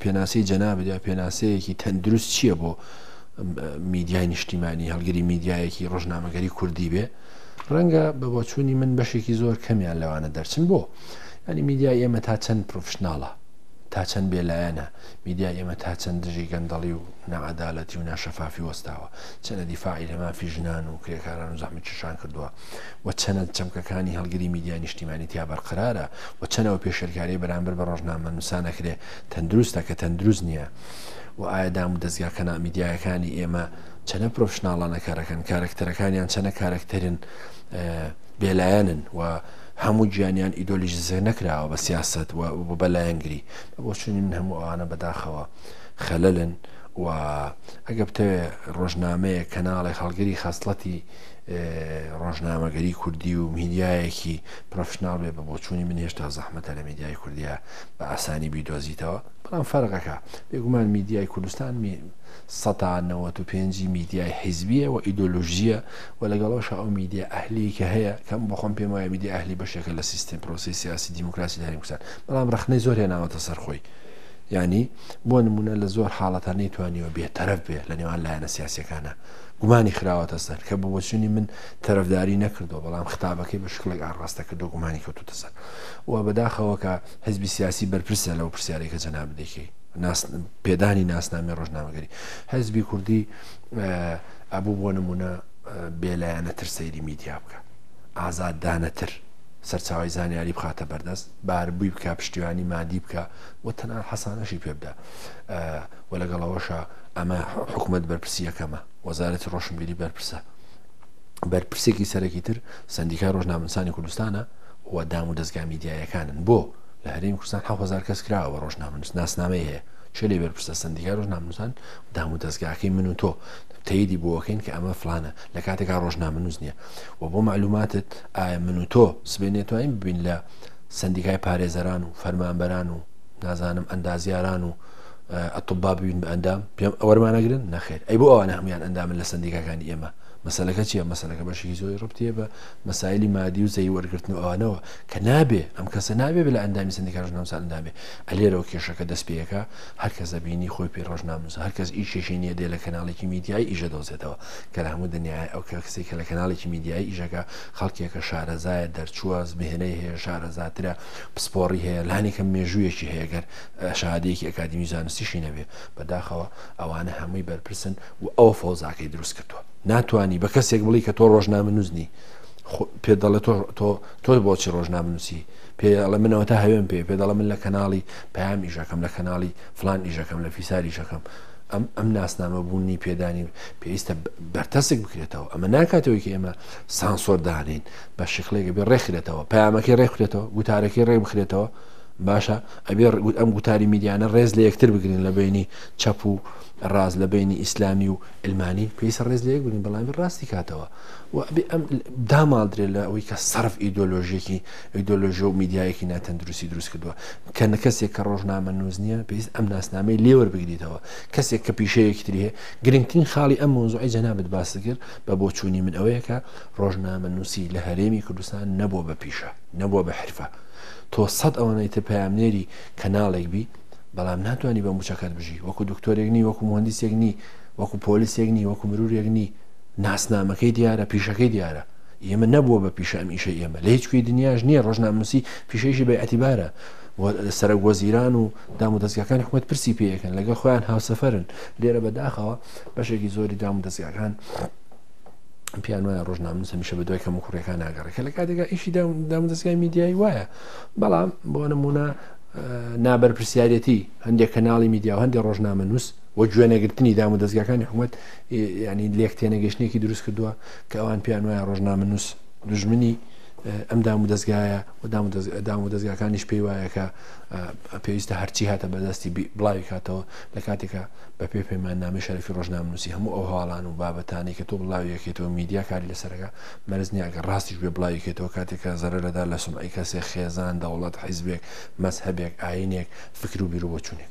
G: پێناسی جەنابێت یا پێناسەیەکی تەندروست چییە بۆ میدیای نیشتیمانی هەڵگری میدیایەکی ڕۆژنامەگەری کوردی بێ ڕەنگە بە بۆچوونی من بەشێکی زۆر کەمیان لەوانە دەرچن بۆ ینی میدیای ئێمە تا چەند پرۆفشناڵە تا چەند بێلایەنە میدیای ئێمە تا چەند دژی گەندەڵی و نەعەدالەتی و ناشەفافی وەستاوە چەنە دیفاعی لە مافی ژنان و کرێکاران و زەحمەت چشان کردووە و چەنە چەمکەکانی هەڵگری میدیای نیشتیمانی تیا بەرقرارە و چەنەوە پێشێرکاری بەرامبەر بە ڕۆژنامە نووسانەکرێ تەندروستە کە تەندروست نییە و ئایا دام و دەستگاکەنا میدیایەکانی ئێمە چەنە پرۆفشناڵانە کارەکەن کارکتەرەکانیان چەنە کارکتەرن بێلایەنن و هەموو گیانیان ئیدۆلۆژیزە نەکراوە بە سیاست و بەلایەنگری بۆ چونی من هەموو ئەوانە بەداخەوە خەلەلن و ئەگە بتەوێ ڕۆژنامەیە کەناڵی هەڵگری خاستڵەتی ڕۆژنامەگەری کوردی و میدیایەکی پرۆفشناڵ بێ بە بۆچوونی من هێشتا زەحمەتە لە میدیای کوردیە بە ئاسانی بیدۆزیتەوە بەڵام فەرقەکە بێگومان میدیای کوردستان 195 میدیای حیزبیە و ئیدۆلۆژیە و لەگەڵەوەش ئەو میدیا ئەهلی کە هەیە کەم بەخۆم پێم وایە میدیا ئەهلی بەشێکە لە سیستم پرۆسی سیاسی دیموکراسی لە هەرێمی کوردستان بەڵام ڕخنەی زۆر هێناوەتە سەرخۆی یعنی بۆ نمونە لە زۆر حاڵەتە نەیتوانیوە بێتەرەف بێ لە نێوان لایەنە سیاسیەکانە گومانی خراوەتە سەر کە بە بۆچوونی من تەرەفداری نەکردو بەڵام خطابەکەی بە شکلێک ئاڕاستە کردو گومانی کەوتوتە سەر و بەداخەوە کە حزبی سیاسی بەرپرسە لەو پرسیارێکە جەناب دەکەی پێدانی ناسنامەی ڕۆژنامەگەری حزبی کوردی ئەبوو بۆ نمونە بێلایەنەتر سەیری میدیا بکە ئازاددانەتر سەرچاوی زانیاری بخاتە بەردەست باربووی بکە پشتیوانی مادی بکە و تەنها حەسانەشی پێ بدە و لەگەڵەوەشە ئەمە حکوومەت بەرپرسی یەکەمە وەزارەتی ڕۆشنبیری بەرپرسە بەرپرسێکی سەرەکی تر سندیکای ڕۆژنامەنووسانی کوردستانە و دام و دەستگا میدیایەکانن بۆ لە هەرێمی کوردستان 7000 کەس کراوە ڕۆژنامەنووس ناسنامەی هەیە چێ لێ بەرپرسە سندیکای ڕۆژنامەنووسان دام و دەستگاکەی من و تۆ تەییدی بۆەکەین کە ئەمە فلانە لە کاتێکا ڕۆژنامەنووس نییە و بۆ معلوماتت ئایا من و تۆ سبێنێتوانین ببین لە سندیکای پارێزەران و فەرمانبەران و نازانم ئەندازیاران و ئەتوبا ببین بە ئەندام پێم ئەوەرمانەگرن نەخێر ئەی بۆ ئەوانە هەمویان ئەندامن لە سندیکاکانی ئێمە مەسەلەکە چییە مەسەلەکە بەشێکی زۆری ڕبتیە بە مەسایلی مادی و زەی وەرگرتن و ئەوانەوە کە نابێ ئەم کەسە نابێ بە لە ئەندامی سندیکای ڕۆژنامەنووسان ئەندامێ ئەلێرەوە کێشەکە دەست پێیەکە هەر کەسە بینی خۆی پێ ڕۆژنامەنووس هەر کەس ئیشێکی نییە دێ لە کەناڵێکی میدیایی ئیژە دۆزێتەوە کە لە هەموو دنیای ئەو کەسێک کە لە کەناڵێکی میدیایی ئیژەکە خەڵکێکە شارەزایە دەرچووە زمێنەی هەیە شارەزاترە پسپۆڕی هەیە لانێکم مێژوویەکی هەیەگەر شادەیەکی ئەکادمی زانستیشی نەبێ بەداخەوە ئەوانە هەمووی بەرپرسن و ئەو فەوزاکەی دروست کردووە ناتوانی بە کەسێک بڵی کە تۆ ڕۆژنامەنووس نی پێ دەڵێ تۆ بۆچی ڕۆژنامەنووسی پێڵە منەوە تا هەوێن پێ دەڵە من لە کەناڵی پەیام ئیژەکەم لە کەناڵی فلان ئیژەکەم لە فیساری ئیژەکەم ئەم ناسنامە بوونی پێدانی پێویستە بەرتەسێک بکرێتەوە ئەمە ناکاتەوەی کە ئێمە سانسۆر دانین بە شکلێک بێ ڕێکخرێتەوە پەیامەکەی ڕێکخرێتەوە گوتارەکەی ڕێ بخرێتەوە باشە ئەبێ ئەم گوتاری میدیانە ڕێز لە یەکتر بگرین لە بینی چەپ و ڕاز لە بینی ئیسلامی و ئلمانی پێویستە ڕێز لە یەک بگرین بەڵام ڕاستی کاتەوە و ئەم داماڵدرێت لە ئەوەی کە سەرف ئیدۆلۆژیەکی ئیدۆلۆژی و میدیایەکی ناتەندروستی دروست کردووە کە کەسێک کە ڕۆژنامەنووس نییە پێویست ئەم ناسنامەی لێوەربگریتەوە کەسێک کە پیشەیەکی تری هەیە گرنگترین خاڵی ئەم مۆزوعی جەنابەت باس کرد بە بۆچوونی من ئەوەیە کە ڕۆژنامەنووسی لە هەرێمی کوردستان نەبووە بە پیشە نەبووە بە حرفە تۆ سەد ئەوەنەی تر پەیامنێری کەناڵێک بی بەڵام ناتوانانی بە موچەکەت بژی وەکو دکتۆرێک نی وەکو مهندسێک نی وەکو پۆلیسێک نی وەکو مرورێک نی ناسنامەکەی دیارە پیشەکەی دیارە ئێمە نەبووە بە پیشە ئەم ئیشە ئێمە لە هیچ کوێی دنیاش نییە ڕۆژنامەنووسی پیشەیشی بە ئەتیبارە سەرک وەزیران و دام و دەستگاکان حکومەت پرسی پێیەکەن لەگەڵ خۆیان هاوسەفەرن لێرە بەداخەوە بەشێکی زۆری دام و دەستگاکان پیان وایە ڕۆژنامەنووس هەمیشە بە دوای کەم و کوڕەکان ناگەڕێت کە لە کاتێکا ئیشی دام و دەستگای میدیایی وایە بەڵام بۆ نمونە نابەرپرسیارەتی هەندێک کەناڵی میدیا و هەندێک ڕۆژنامەنووس وە گوێنەگرتنی دام و دەستگاکانی حکومەت ینی لێک تێنەگەشتێکی دروست کردووە کە ئەوان پیان وایە ڕۆژنامەنووس دژمنی ئەم دام و دەستگایە و دام و دەستگاکانیش پێی وایە کە پێویستە هەرچی هاتە بەدەستی بڵاوی کاتەوە لە کاتێکە بە پێ پەیماننامەی شەرەفی ڕۆژنامەنووسی هەموو ئەو هەواڵان و بابەتانی کە تۆ بڵاویەکێتەوە میدیا کاری لەسەرەکە مەرز نییە کە ڕاستیش بێ بڵاویکێتەوە کاتێکە زەرەرەدا لە سومعی کەسێک خێزان دەوڵەت حیزبێک مەزهەبێک ئاینێک فکر و بیر و بۆچوونێک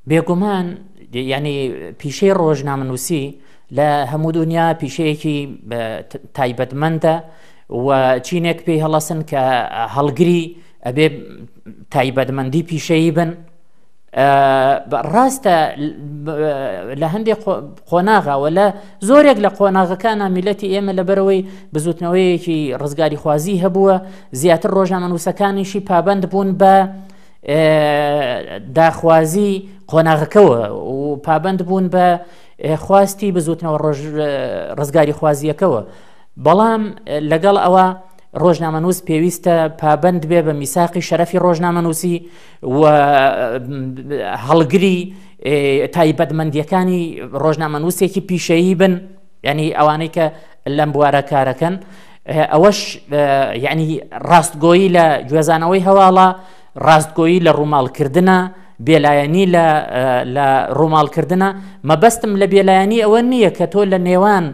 B: بێگومان یعنی پیشەی ڕۆژنامەنووسی لە هەموو دنیا پیشەیەکی تایبەتمەندە و چینێک پێی هەڵەسن کە هەڵگری ئەبێ تایبەتمەندی پیشەیی بن ڕاستە لە هەندێک قۆناغەوە لە زۆرێک لە قۆناغەکانە میلەتی ئێمە لەبەرەوەی بزوتنەوەیەکی ڕزگاری خوازی هەبووە زیاتر ڕۆژنامەنووسەکانیشی پابند بوون بە داخوازی قۆناغەکەوە و پابند بوون بە خواستی بزوتنەوە ڕزگاری خوازیەکەوە بەڵام لەگەڵ ئەوە ڕۆژنامەنووس پێویستە پابند بێ بە میساقی شەرەفی ڕۆژنامەنووسی و هەڵگری تایبەتمەندیەکانی ڕۆژنامەنووسێکی پیشەیی بن ینی ئەوانەی کە لەم بوارە کارەکەن ئەوەش یعنی ڕاستگۆیی لە گوێزانەوەی هەواڵە ڕاستگۆیی لە ڕووماڵکردنە بێلایەنی لە ڕووماڵکردنە مەبەستم لە بێلایەنی ئەوە نییە کە تۆ لە نێوان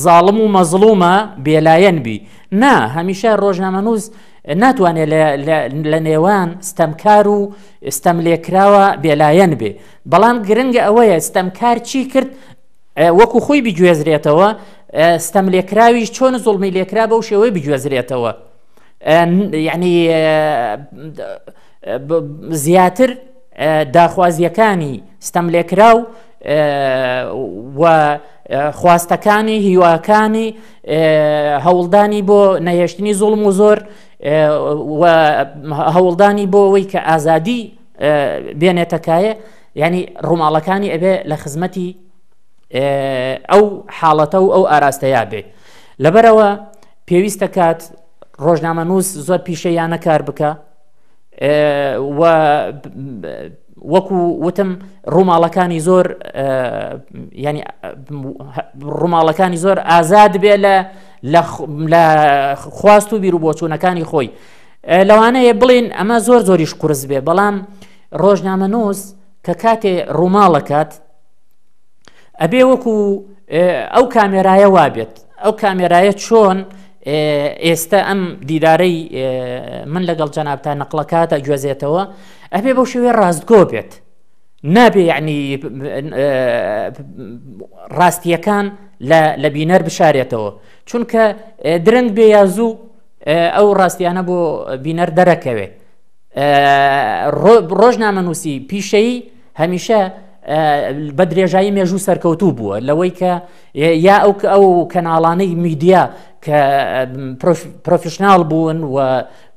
B: زاڵم و مەزڵومە بێلایەن بی نا هەمیشە ڕۆژنامەنووس ناتوانێت لە نێوان ستەمکار و ستەم لێکراوە بێلایەن بێ بەڵام گرنگە ئەوەیە ستەمکار چی کرد وەکو خۆی بگوێزرێتەوە ستەم لێکراویش چۆن زوڵمی لێکرا بەو شێوەی بگوێزرێتەوە یعنی زیاتر داخوازیەکانی ستەم لێکراو و خواستەکانی هیواکانی هەوڵدانی بۆ نەهێشتنی زوڵم و زۆر و هەوڵدانی بۆ ئەوەی کە ئازادی بێنێتەکایە ینی ڕووماڵەکانی ئەبێ لە خزمەتی ئەو حاڵەتە و ئەو ئاراستەیە بێ لەبەرەوە پێویستە کات ڕۆژنامەنووس زۆر پیشەیانە کار بکە و وەکو وتم ڕووماڵەکانی زۆر ینی ڕووماڵەکانی زۆر ئازاد بێ لە خواست و بیرروبۆچوونەکانی خۆی لەوانەیە بڵین ئەمە زۆر زۆریش قورس بێ بەڵام ڕۆژنامەنووس کە کاتێ ڕووماڵەکات ئەبێ وەکو ئەو کامێرایە وابێت ئەو کامێرایە چۆن ئێستا ئەم دیدارەی من لەگەڵ جەنابتان نەقڵەکاتە گوێزێتەوە ئەبێ بەو شێوەیە ڕاستگۆ بێت نابێ یعنی ڕاستیەکان لە بینەر بشارێتەوە چونکە درەنگ بێ یا زوو ئەو ڕاستیانە بۆ بینەر دەرەکەوێ ڕۆژنامەنووسی پیشەیی هەمیشە بە درێژایی مێژوو سەرکەوتوو بووە لەوەی کە یا ئەو کەناڵانەی میدیا کە پرۆفیشناڵ بوون و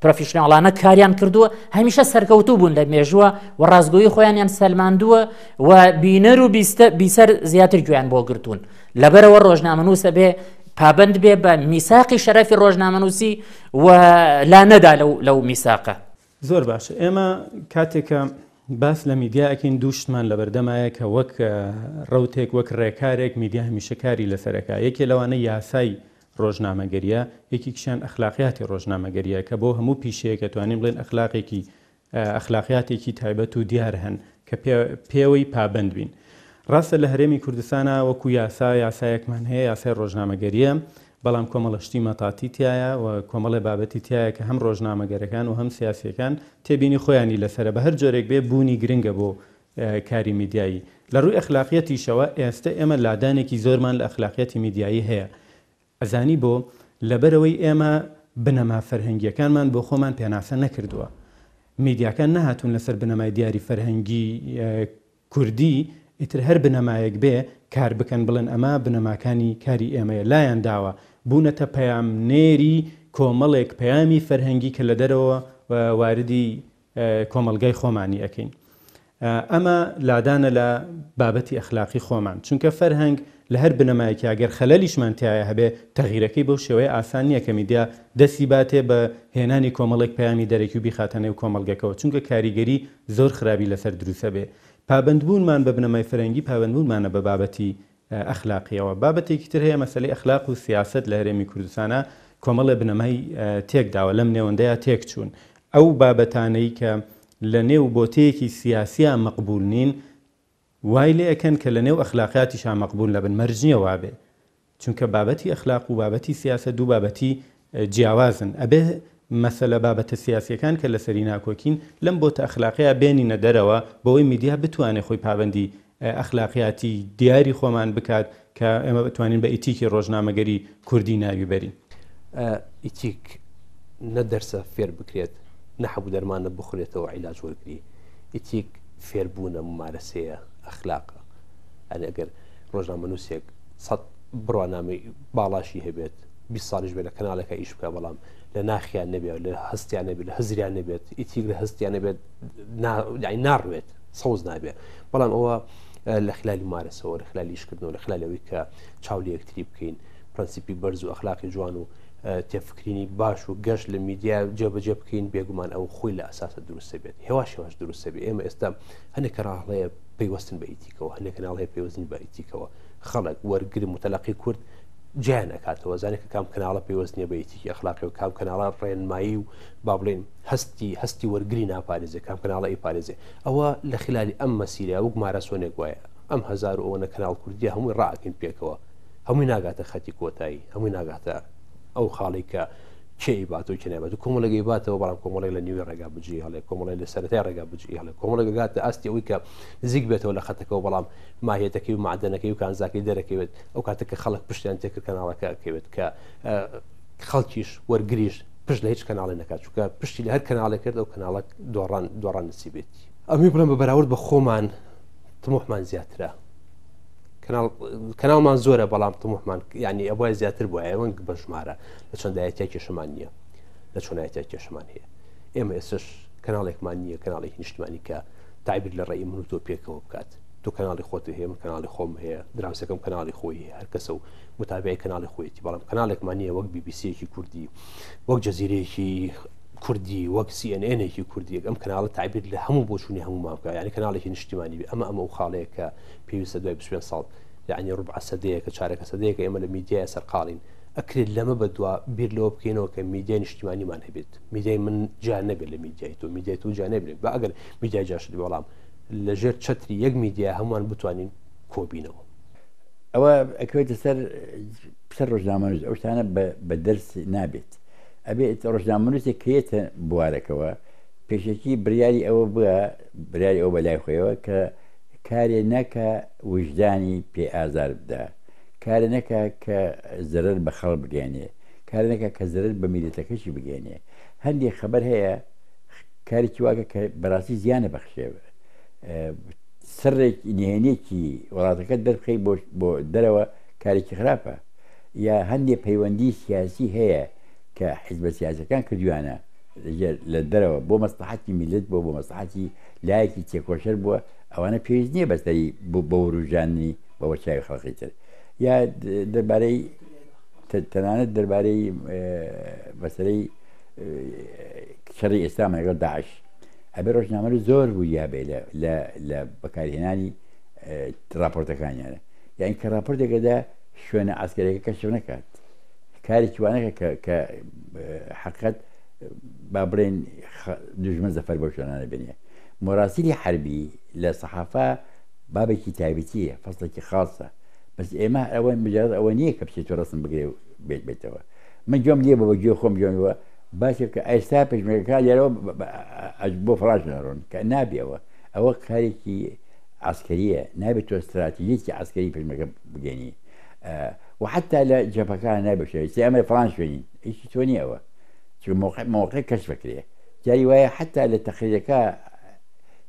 B: پرۆفیشناڵانە کاریان کردووە هەمیشە سەرکەوتوو بوون لە مێژووە و ڕازگۆیی خۆیانیان سەلماندووە و بینەر و بیسەر زیاتر گویان بۆ گرتوون لەبەرەوە ڕۆژنامەنووسە بێ پابند بێ بە میساقی شەرەفی ڕۆژنامەنووسی و لا نەدا لەو میساقە
C: زۆر باشە ئێمە کاتێکە باس لە میدیاکەین دووشتمان لە بەردەمایە کە وەک ڕوتێک وەک ڕێکارێک میدیا هەمیشە کاری لەسەرەکە یەکێ لەوانە یاسای ڕۆژنامەگەریە یەکێکیشیان ئەخلاقیاتی ڕۆژنامەگەریە کە بۆ هەموو پیشەیەکە توانین بڵێن ئەخلاقیاتێکی تایبەت و دیار هەن کە پێوەی پابند بین ڕاستە لە هەرێمی کوردستانە وەکو یاسایەکمان هەیە یاسای ڕۆژنامەگەریە بەڵام کۆمەڵەشتی مەتاتی تایە و کۆمەڵی بابەتی تایە کە هەم ڕۆژنامەگەرەکان و هەم سیاسیەکان تێبینی خۆیانی لەسرە بە هەر جۆرێک بێ بوونی گرنگە بۆ کاری میدیایی لە ڕووی ئەخلاقیەتیشەوە ئێستا ئێمە لادانێکی زۆرمان لە ئەخلاقیەتی میدیایی هەیە ئەزانی بۆ لەبەرەوەی ئێمە بنەما فەرهەنگیەکانمان بۆ خۆمان پێناسە نەکردووە میدیاکان نەهاتوون لەسەر بنەمای دیاری فەرهەنگی کوردی ئیتر هەر بنەمایەک بێ کار بکەن بڵێن ئەمە بنەماکانی کاری ئێمەیە لایەن داوە بوونەتە پەیام نێری کۆمەڵێک پەیامی فەرهەنگی کە لە دەرەوە واردی کۆمەلگای خۆمانی ئەەکەین ئەمە لادانە لە بابەتی ئەخلاقی خۆمان چونکە فەرهەنگ لە هەر بنەمایەکی ئەگەر خەلەلیشمان تایە هەبێ تەغیرەکەی بەو شێوەیە ئاسان نییە کە میدیا دەستی باتێ بە هێنانی کۆمەڵێک پەیامی دەرەکی و بیخاتەنێ و کۆمەلگەکەەوە چونکە کاریگەری زۆر خراپی لەسەر دروستە بێ پابندبوونمان بە بنەمای فەرهەنگی پابندبوونمانە بە بابەتی ئەخلاقیەوە بابەتێکی تر هەیە مەسەلەی ئەخلاق و سیاست لە هەرێمی کوردستانە کۆمەڵێ بنەمای تێکداوە لەم نێوەندەیە تێک چوون ئەو بابەتانەی کە لە نێو بۆتەیەکی سیاسیان مەقبول نین وای لێ ئەکەن کە لە نێو ئەخلاقیاتیشان مەقبول نەبن مەرجنیە وابێ چونکە بابەتی ئەخلاق و بابەتی سیاسە دوو بابەتی جیاوازن ئەبێ مەسەلە بابەتە سیاسیەکان کە لەسەری ناکۆکین لەم بۆتە ئەخلاقیە بێنینە دەرەوە بەوەی میدیا بتوانێت خۆی پابندی ئەخلاقیاتی دیاری خۆمان بکات کە ئێمە بتوانین بە ئیتیکی ڕۆژنامەگەری کوردی ناوی بەرین
D: ئیتیک نە دەرسە فێر بکرێت نەحەبوو دەرمانە بخورێتەوە عیلاج وەرگری ئیتیک فێربوونە ممارەسەیە ئەخلاقە ئەنی ئەگەر ڕۆژنامە نووسێک 100 بڕوانامی باڵاشی هەبێت 20 ساڵیش بێت لە کەناڵەکە ئیش بکە بەڵام لە ناخیان نەبێت لە هەستیان نەبێت لە هەزریان نەبێت ئیتیک لە هەستیان نەبێت ناڕوێت سەوز نابێت بەڵام ئەوە لە خلالی مارەسەوە لە خلالی ئیشکردنەوە لە خلالەوەی کە چاولی یەکتری بکەین پرەنسیپی بەرز و ئەخلاقی جوان و تێفکرینی باش و گەشت لە میدیا جێبەجێ بکەین بێگومان ئەو خۆی لە ئەساسە دروستە بێت هێواش دروستە بێت ئێمە ئێستا هەنێک کەناڵەیە پەیوەستن بە ئیتیکەوە هەنێک کەناڵەیە پەیوەستن بە ئیتیکەوە خەڵک وەرگری متەلەقی کورد جیان ئەکاتەوە زانێت کە کام کەناڵە پەیوەستنیە بە ئیتیکی ئەخلاقی و کام کەناڵە ڕێنمایی و با بڵێن هەستی وەرگری ناپارێزێ کام کەناڵە ئیپارێزێ ئەوە لە خلالی ئەم مەسیرە وەک مارەسۆنێک وایە ئەم هزار ئەوەنە کەناڵ کوردیە هەمووی ڕائەکەین پێکەوە هەمووی ناگاتە خەتی کۆتایی هەمووی ناگاتە ئەو خاڵی کە کێی بات و کێنێبێت و کۆمەڵەکەی باتەوە بەڵام کۆمەڵێک لە نیوی ڕێگا بجی هەڵێ کۆمەڵی لە سەرەتای ڕێگا بجی هەڵێ کۆمەڵێک گاتە ئاستی ئەوەی کە نزیک بێتەوە لە خەتەکەەوە بەڵام ماهێتەکەی و معدەنەکەی و کانزاکەی دەرەکەوێت ئەو کاتێککە خەڵک پشتیان تێکرد کەناڵەکە ئەکەوێت کە خەڵکیش وەرگریش پشت لە هیچ کەناڵی نکات چونکە پشتی لە هەر کەناڵێک کرد ئەو کەناڵک دۆڕان نسیبێتی ئەمی بڵێن بە بەراورد بە خۆمان تموحمان زیاترە کەناڵمان زۆرە بەڵام تموحمان ینی ئەوە زیاتر بووە ئەوەنگ بە ژمارە لە چەندایەتیا کێشەمان نییە لە چۆنایەتیا کێشەمان هەیە ئێمە ئێستش کەناڵێکمان نییە کەناڵێکی نیشتمانی کە تعبیر لە ڕێی من و تۆ پێکەوە بکات تو کەناڵی خۆت هەیە من کەناڵی خۆم هەیە دراوسەکەم کەناڵی خۆی هەر کەسە و متابعی کەناڵی خۆیەتی بەڵام کەناڵێکمان نییە وەک BBC-یەکی کوردی وەک جەزیرەیەکی کوردی وەک CNN-ێکی کوردی ئەم کەناڵە تعبیر لە هەموو بۆچوونی هەموو ماکە ینی کەناڵێکی نیشتیمانی بێ ئەمە ئەو خاڵەیە کە پێویستە دوای 25 ساڵ یعنی ڕبع سەدەیە کە چارەکە سەدەیە کە ئێمە لە میدیای سەرقاڵین ئەکرێت لەمە بەدوا بیر لەوە بکەینەوە کە میدیای نیشتیمانیمان هەبێت میدیای من جا نەبێت لە میدیای تۆ میدیای تو جا نەبێت بە ئەگەر میدیای جاشت بەڵام لەژێر چەتری یەک میدیا هەمووان بتوانین کۆبینەوە
E: ئەوە ئەکەوێتە سەر ڕۆژنامەنووس ئەو شتانە بە دەرس نابێت ئەبێت ڕۆژنامەنووسێک کێتە بوارەکەەوە پێشەکی بریاری ئەوە بووە بریاری ئەو بەلای خۆیەوە کە کارێ نەکە وجدانی پێ ئازار بدە کارە نەکە کە زەرەر بە خەڵ بگەێنێ کار نەکە کە زەرەر بە میلەتەکەشی بگەێنێ هەندێک خەبەر هەیە کارێکی واکە کە بەڕاستی زیانە بەخشێوە سڕێک نهێنێکی وڵاتەکە دەربخەی بۆ دەرەوە کارێکی خراپە یا هەندێک پەیوەندی سیاسی هەیە کە حیزبە سیاسەکان کردوانە لە دەرەوە بۆ مەسلحەتی میلەت بۆ مەسلحەتی لایەکی تێکۆشەر بووە ئەوانە پێویست نییە بەستەری بۆ وروژانی بەوە چاوی خەڵقی تر یا دەربارەی تەنانەت دەربارەی مەسەلەی شەڕی ئێسلام لەگەڵ داعش ئەبێ ڕۆژنامە زۆر بوو یابێ لە بەکارهێنانی راپۆرتەکانیانە یان کە راپۆرتێکەدا شوێنە ئاسکەرەکە کەشف نەکات کارێکی وانەکە کە حقیقەت با بڵێن دوژمن زەفەر بەو شوێنانە بێنێ مۆراسیلی حربی لە سەحافە بابێکی تایبەتیە فەسڵێکی خاصە بەس ئێمە ئەوە مجرد ئەوە نییە کە بچێت ڕستم بگرێ و بێتەوە من جۆم لێ بە بەگوێ خۆم جۆمەوە باشە کە ئێستا پێشمەرگەکان لێرەوە بۆ فڕاش نەڕۆن کە نابێەوە ئەوە کارێکی عسکەریە نابێت تۆ استراتیژیکی عسکەری پێشمەرگە بگەنی و حتا لە جەپەکان نابێت ئەمە فڵان شوێنین هیچی تۆ نییەوە چون موقع کەشف بکرێ جاری وایە حتا لە تەقریرەکە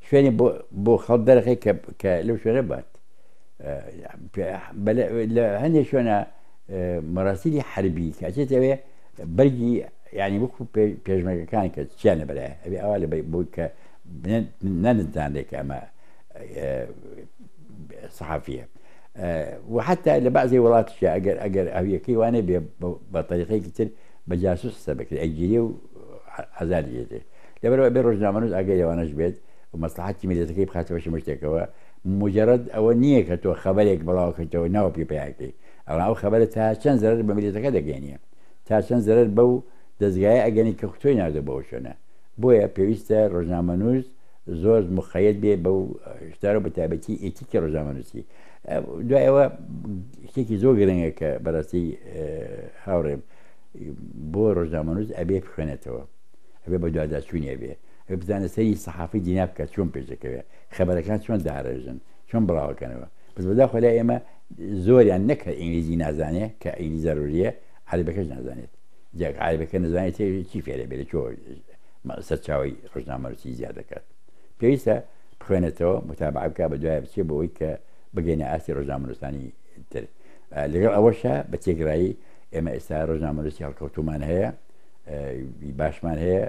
E: شوێنی بۆ خەڵ دەرەخی کە لەو شوێنە بات لە هەندێک شوێنە مەراسیلی حربی کاچێتەوێ بەرگی ینی وەکو پێشمەرگەکان کە چیانە بەلایە ئەبێ ئەوە لە بۆی کە نەنزانێک ئەمە سەحافیە و حتا لە بەعزی وڵاتیشە ئەگەر ئەویەکەی وانە بێ بە طریقەیەکی تر بە جاسوس قسە بکرێت ئەگیری و ئازادی دێتێ لەبەرەوە بێ ڕۆژنامەنووس ئەگەر ئەوانەش بێت و مەسلحەتی میلەتەکەی بخاتەوە شتێکەوە مجرد ئەوە نییە کە تۆ خەبەرێک بڵاوکەیتەوە ناوە پێپیاکەی ئەو خەبەرە تا چەند زەرەر بە میلەتەکە دەگەێنیە تا چەند زەرەر بەو دەستگایە ئەگەنی کە خۆی ناردە بەوە شوێنە بۆیە پێویستە ڕۆژنامەنووس زۆر مخەیەت بێ بەو شتارە بە تایبەتی ئێتیکە ڕۆژنامەنووسی دوایەوە شتێکی زۆر گرنگە کە بەڕاستی هاوڕێم بۆ ڕۆژنامەنووس ئەبێ بخوێنێتەوە ئەبێ بە دوواداچوونیە بێ بزانە سەری سەحافی دینا بکات چۆن پێشەکەوێ خەبەرەکان چۆن داڕێژن چۆن بڵاوەکەنەوە بەس بەداخۆ لای ئێمە زۆریان نەکە ئینگلیزی نازانێت کە ئینگلیزی ضروریە عەرەبیەکەش نازانێت جاک عەرەبیەکە نەزانێت چی فێرە بێ لە چۆ سەرچاوی ڕۆژنامەنووسی زیاد دەکات پێویستە خوێنێتەوە متابع بکە بە دوای بچێ بەوەی کە بگەینە ئاسی ڕۆژنامەنووسانی تر لەگەڵ ئەوەشە بە تێگرایی ئێمە ئێستا ڕۆژنامەنووسی هەڵکەوتومان هەیە باشمان هەیە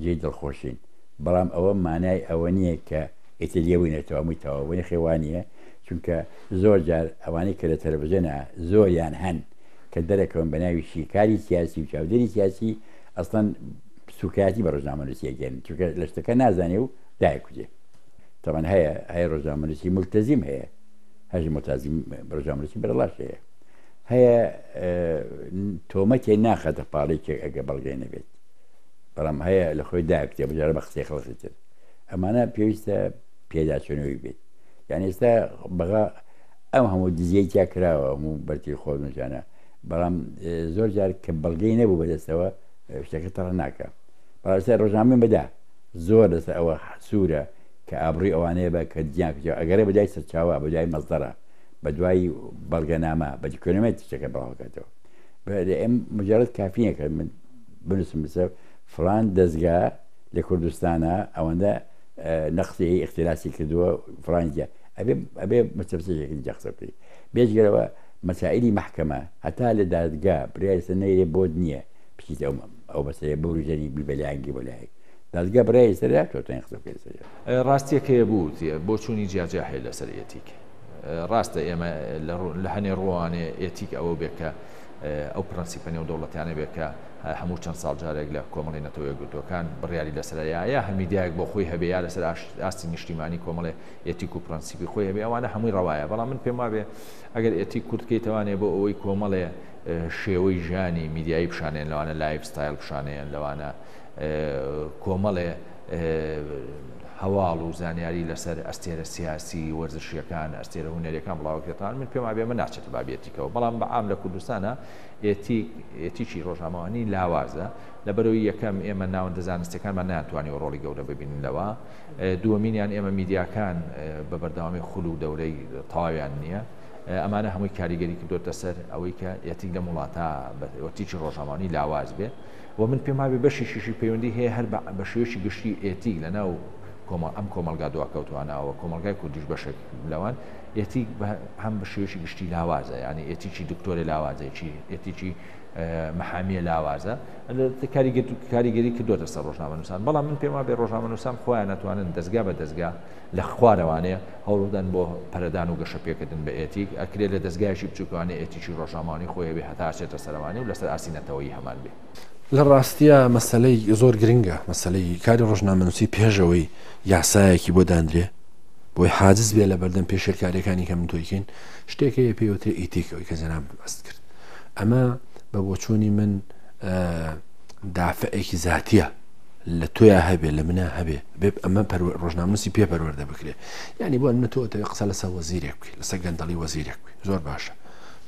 E: جێی دڵخۆشین بەڵام ئەوە مانای ئەوە نییە کە ئێتلیەوینێتەوە هەمووی تەواوی خێوانیە چونکە زۆر جار ئەوانەی کە لە تەلەڤیزیۆنە زۆریان هەن کە دەرەکەون بە ناوی شیکاری سیاسی و چاودێری سیاسی ئەسڵەن سوکایەتی بە ڕۆژنامەنووسیەگەن چونکە لە شتەکە نازانێ و دایکوجێ تەمان هەیە ڕۆژنامەنووسی مولتەزیم هەیە هەژی متازیم ڕۆژنامەنووسی بەرەڵاش هەیە تۆمەتێ ناخەتە پاڵێکێک ئەگە بەڵگەی نەبێت بەڵام هەیە لە خۆی داکتێ بەجارە بە قسەی خەڵکی تر ئەمانە پێویستە پێداچوونەوەی بێت یعنی ئێستا بەغا ئەم هەموو دزیەی تیا کراوە هەموو بەرتی خۆنجانە بەڵام زۆر جار کە بەڵگەی نەبوو بەدەستەوە شتەکە تەڕ ناکە بەڵاستا ڕۆژنامەی بەدا زۆر لەسەر ئەوە سوورە کە ئابڕووی ئەوانەیە بە کە دییان ئەگەرە بەدای سەرچاوە بەدای مەزدەرە بە دوای بەڵگەنامە بە کۆنمەت شتەکە بڵاوکاتەوە ئەم مجارەت کافیەکە من بنووسم بسە فلان دەستگا لە کوردستانە ئەوەندە نەخسی اختلاسی کردووە فلانجیا ئەبێ مەسەبسێکی جەخسە بکەی بێژگەرەوە مەسائلی محکەمە هەتا لە دادگا برایسە نەیرێ بۆ نییە بچیت ئەو بەسەیە بەوروژەنی بیبەلایەنگی بۆ لایەک دادگا برای سەریا تۆتەن قسە بکەی سەریا
F: ڕاستیەکەیە بوو بۆ چوونی جیاجا هەیە لەسەر ئێتیک ڕاستە ئێمە لە هەنێ ڕوانێ ئێتیک ئەوە بێکە ئەو پرەنسیپە نێو دەوڵەتیانە بێکە هەموو چەند ساڵ جارێک لە کۆمەڵی نەتەوە یەکگرتووەکان بڕیاری لەسەرایە هەمیدایەک بۆ خۆی هەبێ یا لەسەر ئاستی نیشتیمانی کۆمەڵێ ئێتیک و پرەنسیپی خۆی هەبێ ئەوانە هەمووی ڕەوایە بەڵام من پێم وابێ ئەگەر ئێتیک کورتکەیتەوانێ بۆ ئەوەی کۆمەڵێ شێوەی ژیانی میدیایی بشانێن لەوانە لایف ستایل بشانێن لەوانە کۆمەڵێ هەواڵ و زانیاری لەسەر ئەستێرە سیاسی وەرزشیەکان ئەستێرە هونەرەکان بڵاوکرێتان من پێم وابێ من ناچێت بابێتیکەوە بەڵام بەعام لە کوردستانە ئێتیکی ڕۆژنامەوانی لاوازە لەبەرەوەی یەکەم ئێمە ناوەندە زانستیەکانمان ناتوانانی ڕۆڵی گەورە ببینین لەوە دووەمینیان ئێمە میدیاکان بە بەردەوامی خول و دەورەی تەواویان نییە ئەمانە هەمووی کاریگەری کردوتە سەر ئەوەی کە ئێتیک لە وڵاتە ئێتیکی ڕۆژنامەوانی لاواز بێ و من پێم وابێ بەشی شیشی پەیوەندی هەیە هەر بە شێوەیەکی گشتی ئێتیک لەناو ئەم کۆمەلگا دواکەوتوانەوە کۆمەلگای کوردیش بەشێک لەوان ئێتیک هەم بە شێوەیەکی گشتی لاوازە یعنی ئێتیکی دکتۆری لاوازێکی ئێتیکی مەحامیە لاوازە کاریگەری کردوتە سەر ڕۆژنامەنووسان بەڵام من پێم وابێ ڕۆژنامەنووسان خۆیان ناتوانن دەستگا بە دەستگا لە خوارەوانەیە هەوڵدان بۆ پەرەدان و گەشەپێکردن بە ئێتیک ئەکرێت لە دەستگایشی بچووکوانێ ئێتیکی ڕۆژنامەوانی خۆی بێ هەتا چێتە سەروانی و لەسەر ئاسینەتەوەی هەمان بێ
G: لە ڕاستیە مەسلەی زۆر گرنگە مەسلەی کاری ڕۆژنامەنووسی پێشەوەی یاسایەکی بۆ دانرێ بۆی حاجز بێ لە بەردەم پێشێرکاریەکانی کە من تۆیکەین شتێکەیە پێوترێ ئیتیکەوەی کە جەناب بەست کرد ئەمە بە بۆچوونی من دافعێکی زاتیە لە تۆیا هەبێ لە منە هەبێ بێ ئەمە ڕۆژنامەنووسی پێ پەروەردە بکرێ ینی بۆ من تۆتەوێ قسە لەسەر وەزیرێک بکەی لەسەر گەندەڵی وەزیرێک بکەی زۆر باشە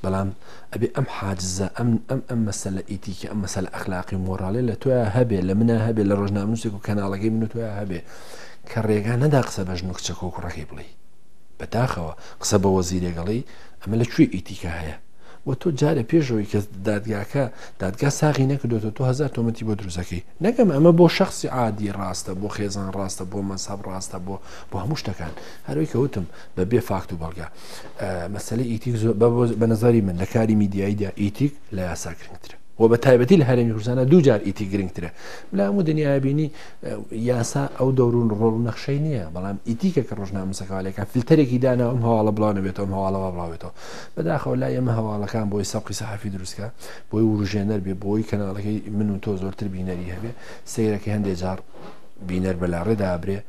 G: بەڵام ئەبێ ئەم حاجزە ئەم مەسەلە ئیتیکە ئەم مەسەلە ئەخلاقی مۆڕاڵێ لە تۆیا هەبێ لە منە هەبێ لە ڕۆژنامەنووسێک و کەناڵەکەی من و تۆیا هەبێ کە ڕێگا نەدا قسە بە ژن و کچەکە و کوڕەکەی بڵێ بەداخەوە قسە بە وەزیرێگەڵی ئەمە لەکوێ ئیتیکە هەیە و تۆ جارە پێشەوەی کە دادگا ساغی نەکردوتە 2000 تۆمەتی بۆ دروستەکەی نەکەم ئەمە بۆ شخصی عادی ڕاستە بۆ خێزان ڕاستە بۆ مەسەب ڕاستە بۆ هەموو شتەکان هەروەی کەوتم بە بێ فاکت و بەڵگا مەسەلەی ئیتیک بە نەزاری من لە کاری میدیاییدا ئیتیک لە یاسا گرنگترە و بە تایبەتی لە هەرێمی کوردستانە دووجار ئیتیک گرنگترە لە هەموو دنیای بینی یاسا ئەو دەورون ڕۆڵ و نەخشەی نییە بەڵام ئیتیکە کە ڕۆژنامەنووسەکەوالەکە فیلتەرێکی داناوە ئەم هەواڵە بڵاو نەبێتەوە ئەم هەواڵەوە بڵاوێتەوە بەداخەوە لای ئەمە هەواڵەکان بۆی سەوقی سەحەفی دروستکە بۆی وروژێنەر بێ بۆی کەناڵەکەی من و تۆ زۆرتر بینەری هەبێ سەیرەکەی هەندێک جار بینەر بەلا ڕێدابرێ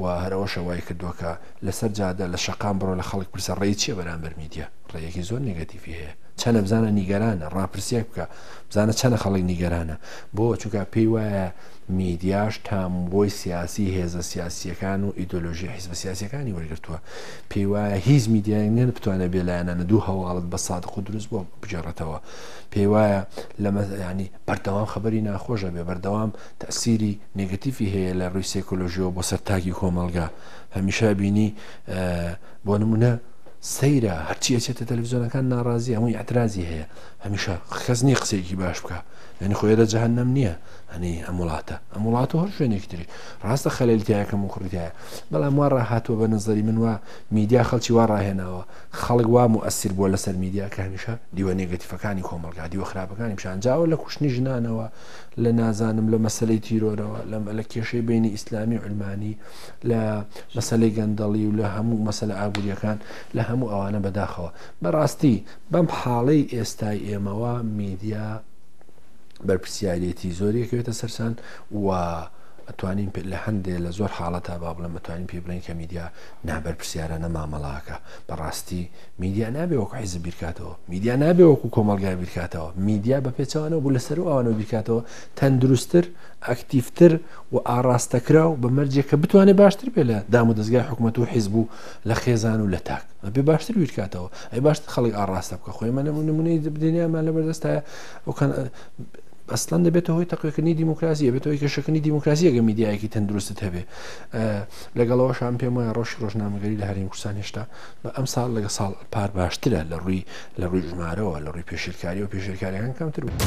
G: و هەرەوە شەوای کردووەکە لەسەر جادە لە شەقام بڕۆ لە خەڵک پرسە ڕێی چیە بەرامبەر میدیا ڕێیەکی زۆر نێگەتیڤی هەیە چەنە بزانە نیگەرانە ڕاپرسیەک بکە بزانە چەنە خەڵک نیگەرانە بۆ چونکە پێی وایە میدیاش تامبۆی سیاسی هێزە سیاسیەکان و ئیدۆلۆژی حیزب سیاسیەکانی وەرگرتووە پێی وایە هیچ میدیانێن بتوانێت بێلایەنانە دوو هەواڵت بە سادق و دروست بۆ بجێڕێتەوە پێی وایە لەمە ینی بەردەوام خەبەری ناخۆشە بێ بەردەوام تەسیری نێگەتیڤی هەیە لە ڕووی سێکۆلۆژیەوە بۆ سەرتاکی کۆمەلگا هەمیشە بینی بۆ نمونە سەیرە هەرچی ئەچێتە تەلەڤیزیۆنەکان ناڕازی هەمووی اعترازی هەیە هەمیشە خەز نییە قسێکی باش بکە ینی خۆیرە جەهەنەم نییە هەنی ئەم وڵاتە هەر شوێنێکی تری ڕاستە خەلەلیتایەکەم و خوڕیتایە بەڵام وا ڕاهاتوە بە نظری من وە میدیا خەڵکی وا ڕاهێناوە خەڵک وا مؤثر بووە لەسەر میدیا کە هەمیشە دیوە نێگەتیڤەکانی کۆمەڵگا دیوە خراپەکانی پیشانجاوە لە کوشتنی ژنانەوە لە نازانم لە مەسلەی تیرۆرەوە لە کێشەی بینی ئیسلامی و علمانی لە مەسلەی گەندەڵی و لە هەموو مەسلە ئابوووریەکان لە هەموو ئەوانە بەداخەوە بەڕاستی بەم حاڵەی ئێستای ئێمەوە میدیا بەرپرسیارەتی زۆریەکەوێتە سەرسان و ئەتوانین لە هەندێک لە زۆر حاڵەتە با بڵێن بەتوانین پێ بڵێن کە میدیا نابەرپرسیارە نەمامەڵاکە بەڕاستی میدیا نابێ وەکو حیزب بیرکاتەوە میدیا نابێ وەکو کۆمەڵگای بیرکاتەوە میدیا بە پێچەوانەوە بوو لەسەر و ئەوانەوە بیرکاتەوە تەندروستتر ئەکتیفتر و ئاراستەکرا و بەمەرجێک کە بتوانێت باشتر پێ لە دام و دەستگای حکوومەت و حیزب و لە خێزان و لە تاک بێ باشتر بیرکاتەوە ئەی باشتر خەڵک ئاراستە بکە خۆی منە نمونەی بدێنیامان لە بەردەستایە ئەسڵان دەبێتە هۆی تەقوێکردنی دیموکراسیە بێتەوەی کەشەکردنی دیموکراسیەکە میدیایەکی تەندروستت هەبێ لەگەڵەوە شان پێم وایە ڕۆژی ڕۆژنامەگەری لە هەرێمی کوردستان هێشتا بە ئەم ساڵ لەگە ساڵ پار باشترە لە ڕووی ژمارەوە لە ڕووی پێشێرکاری و پێشێرکاریەکان کەمتر بوو.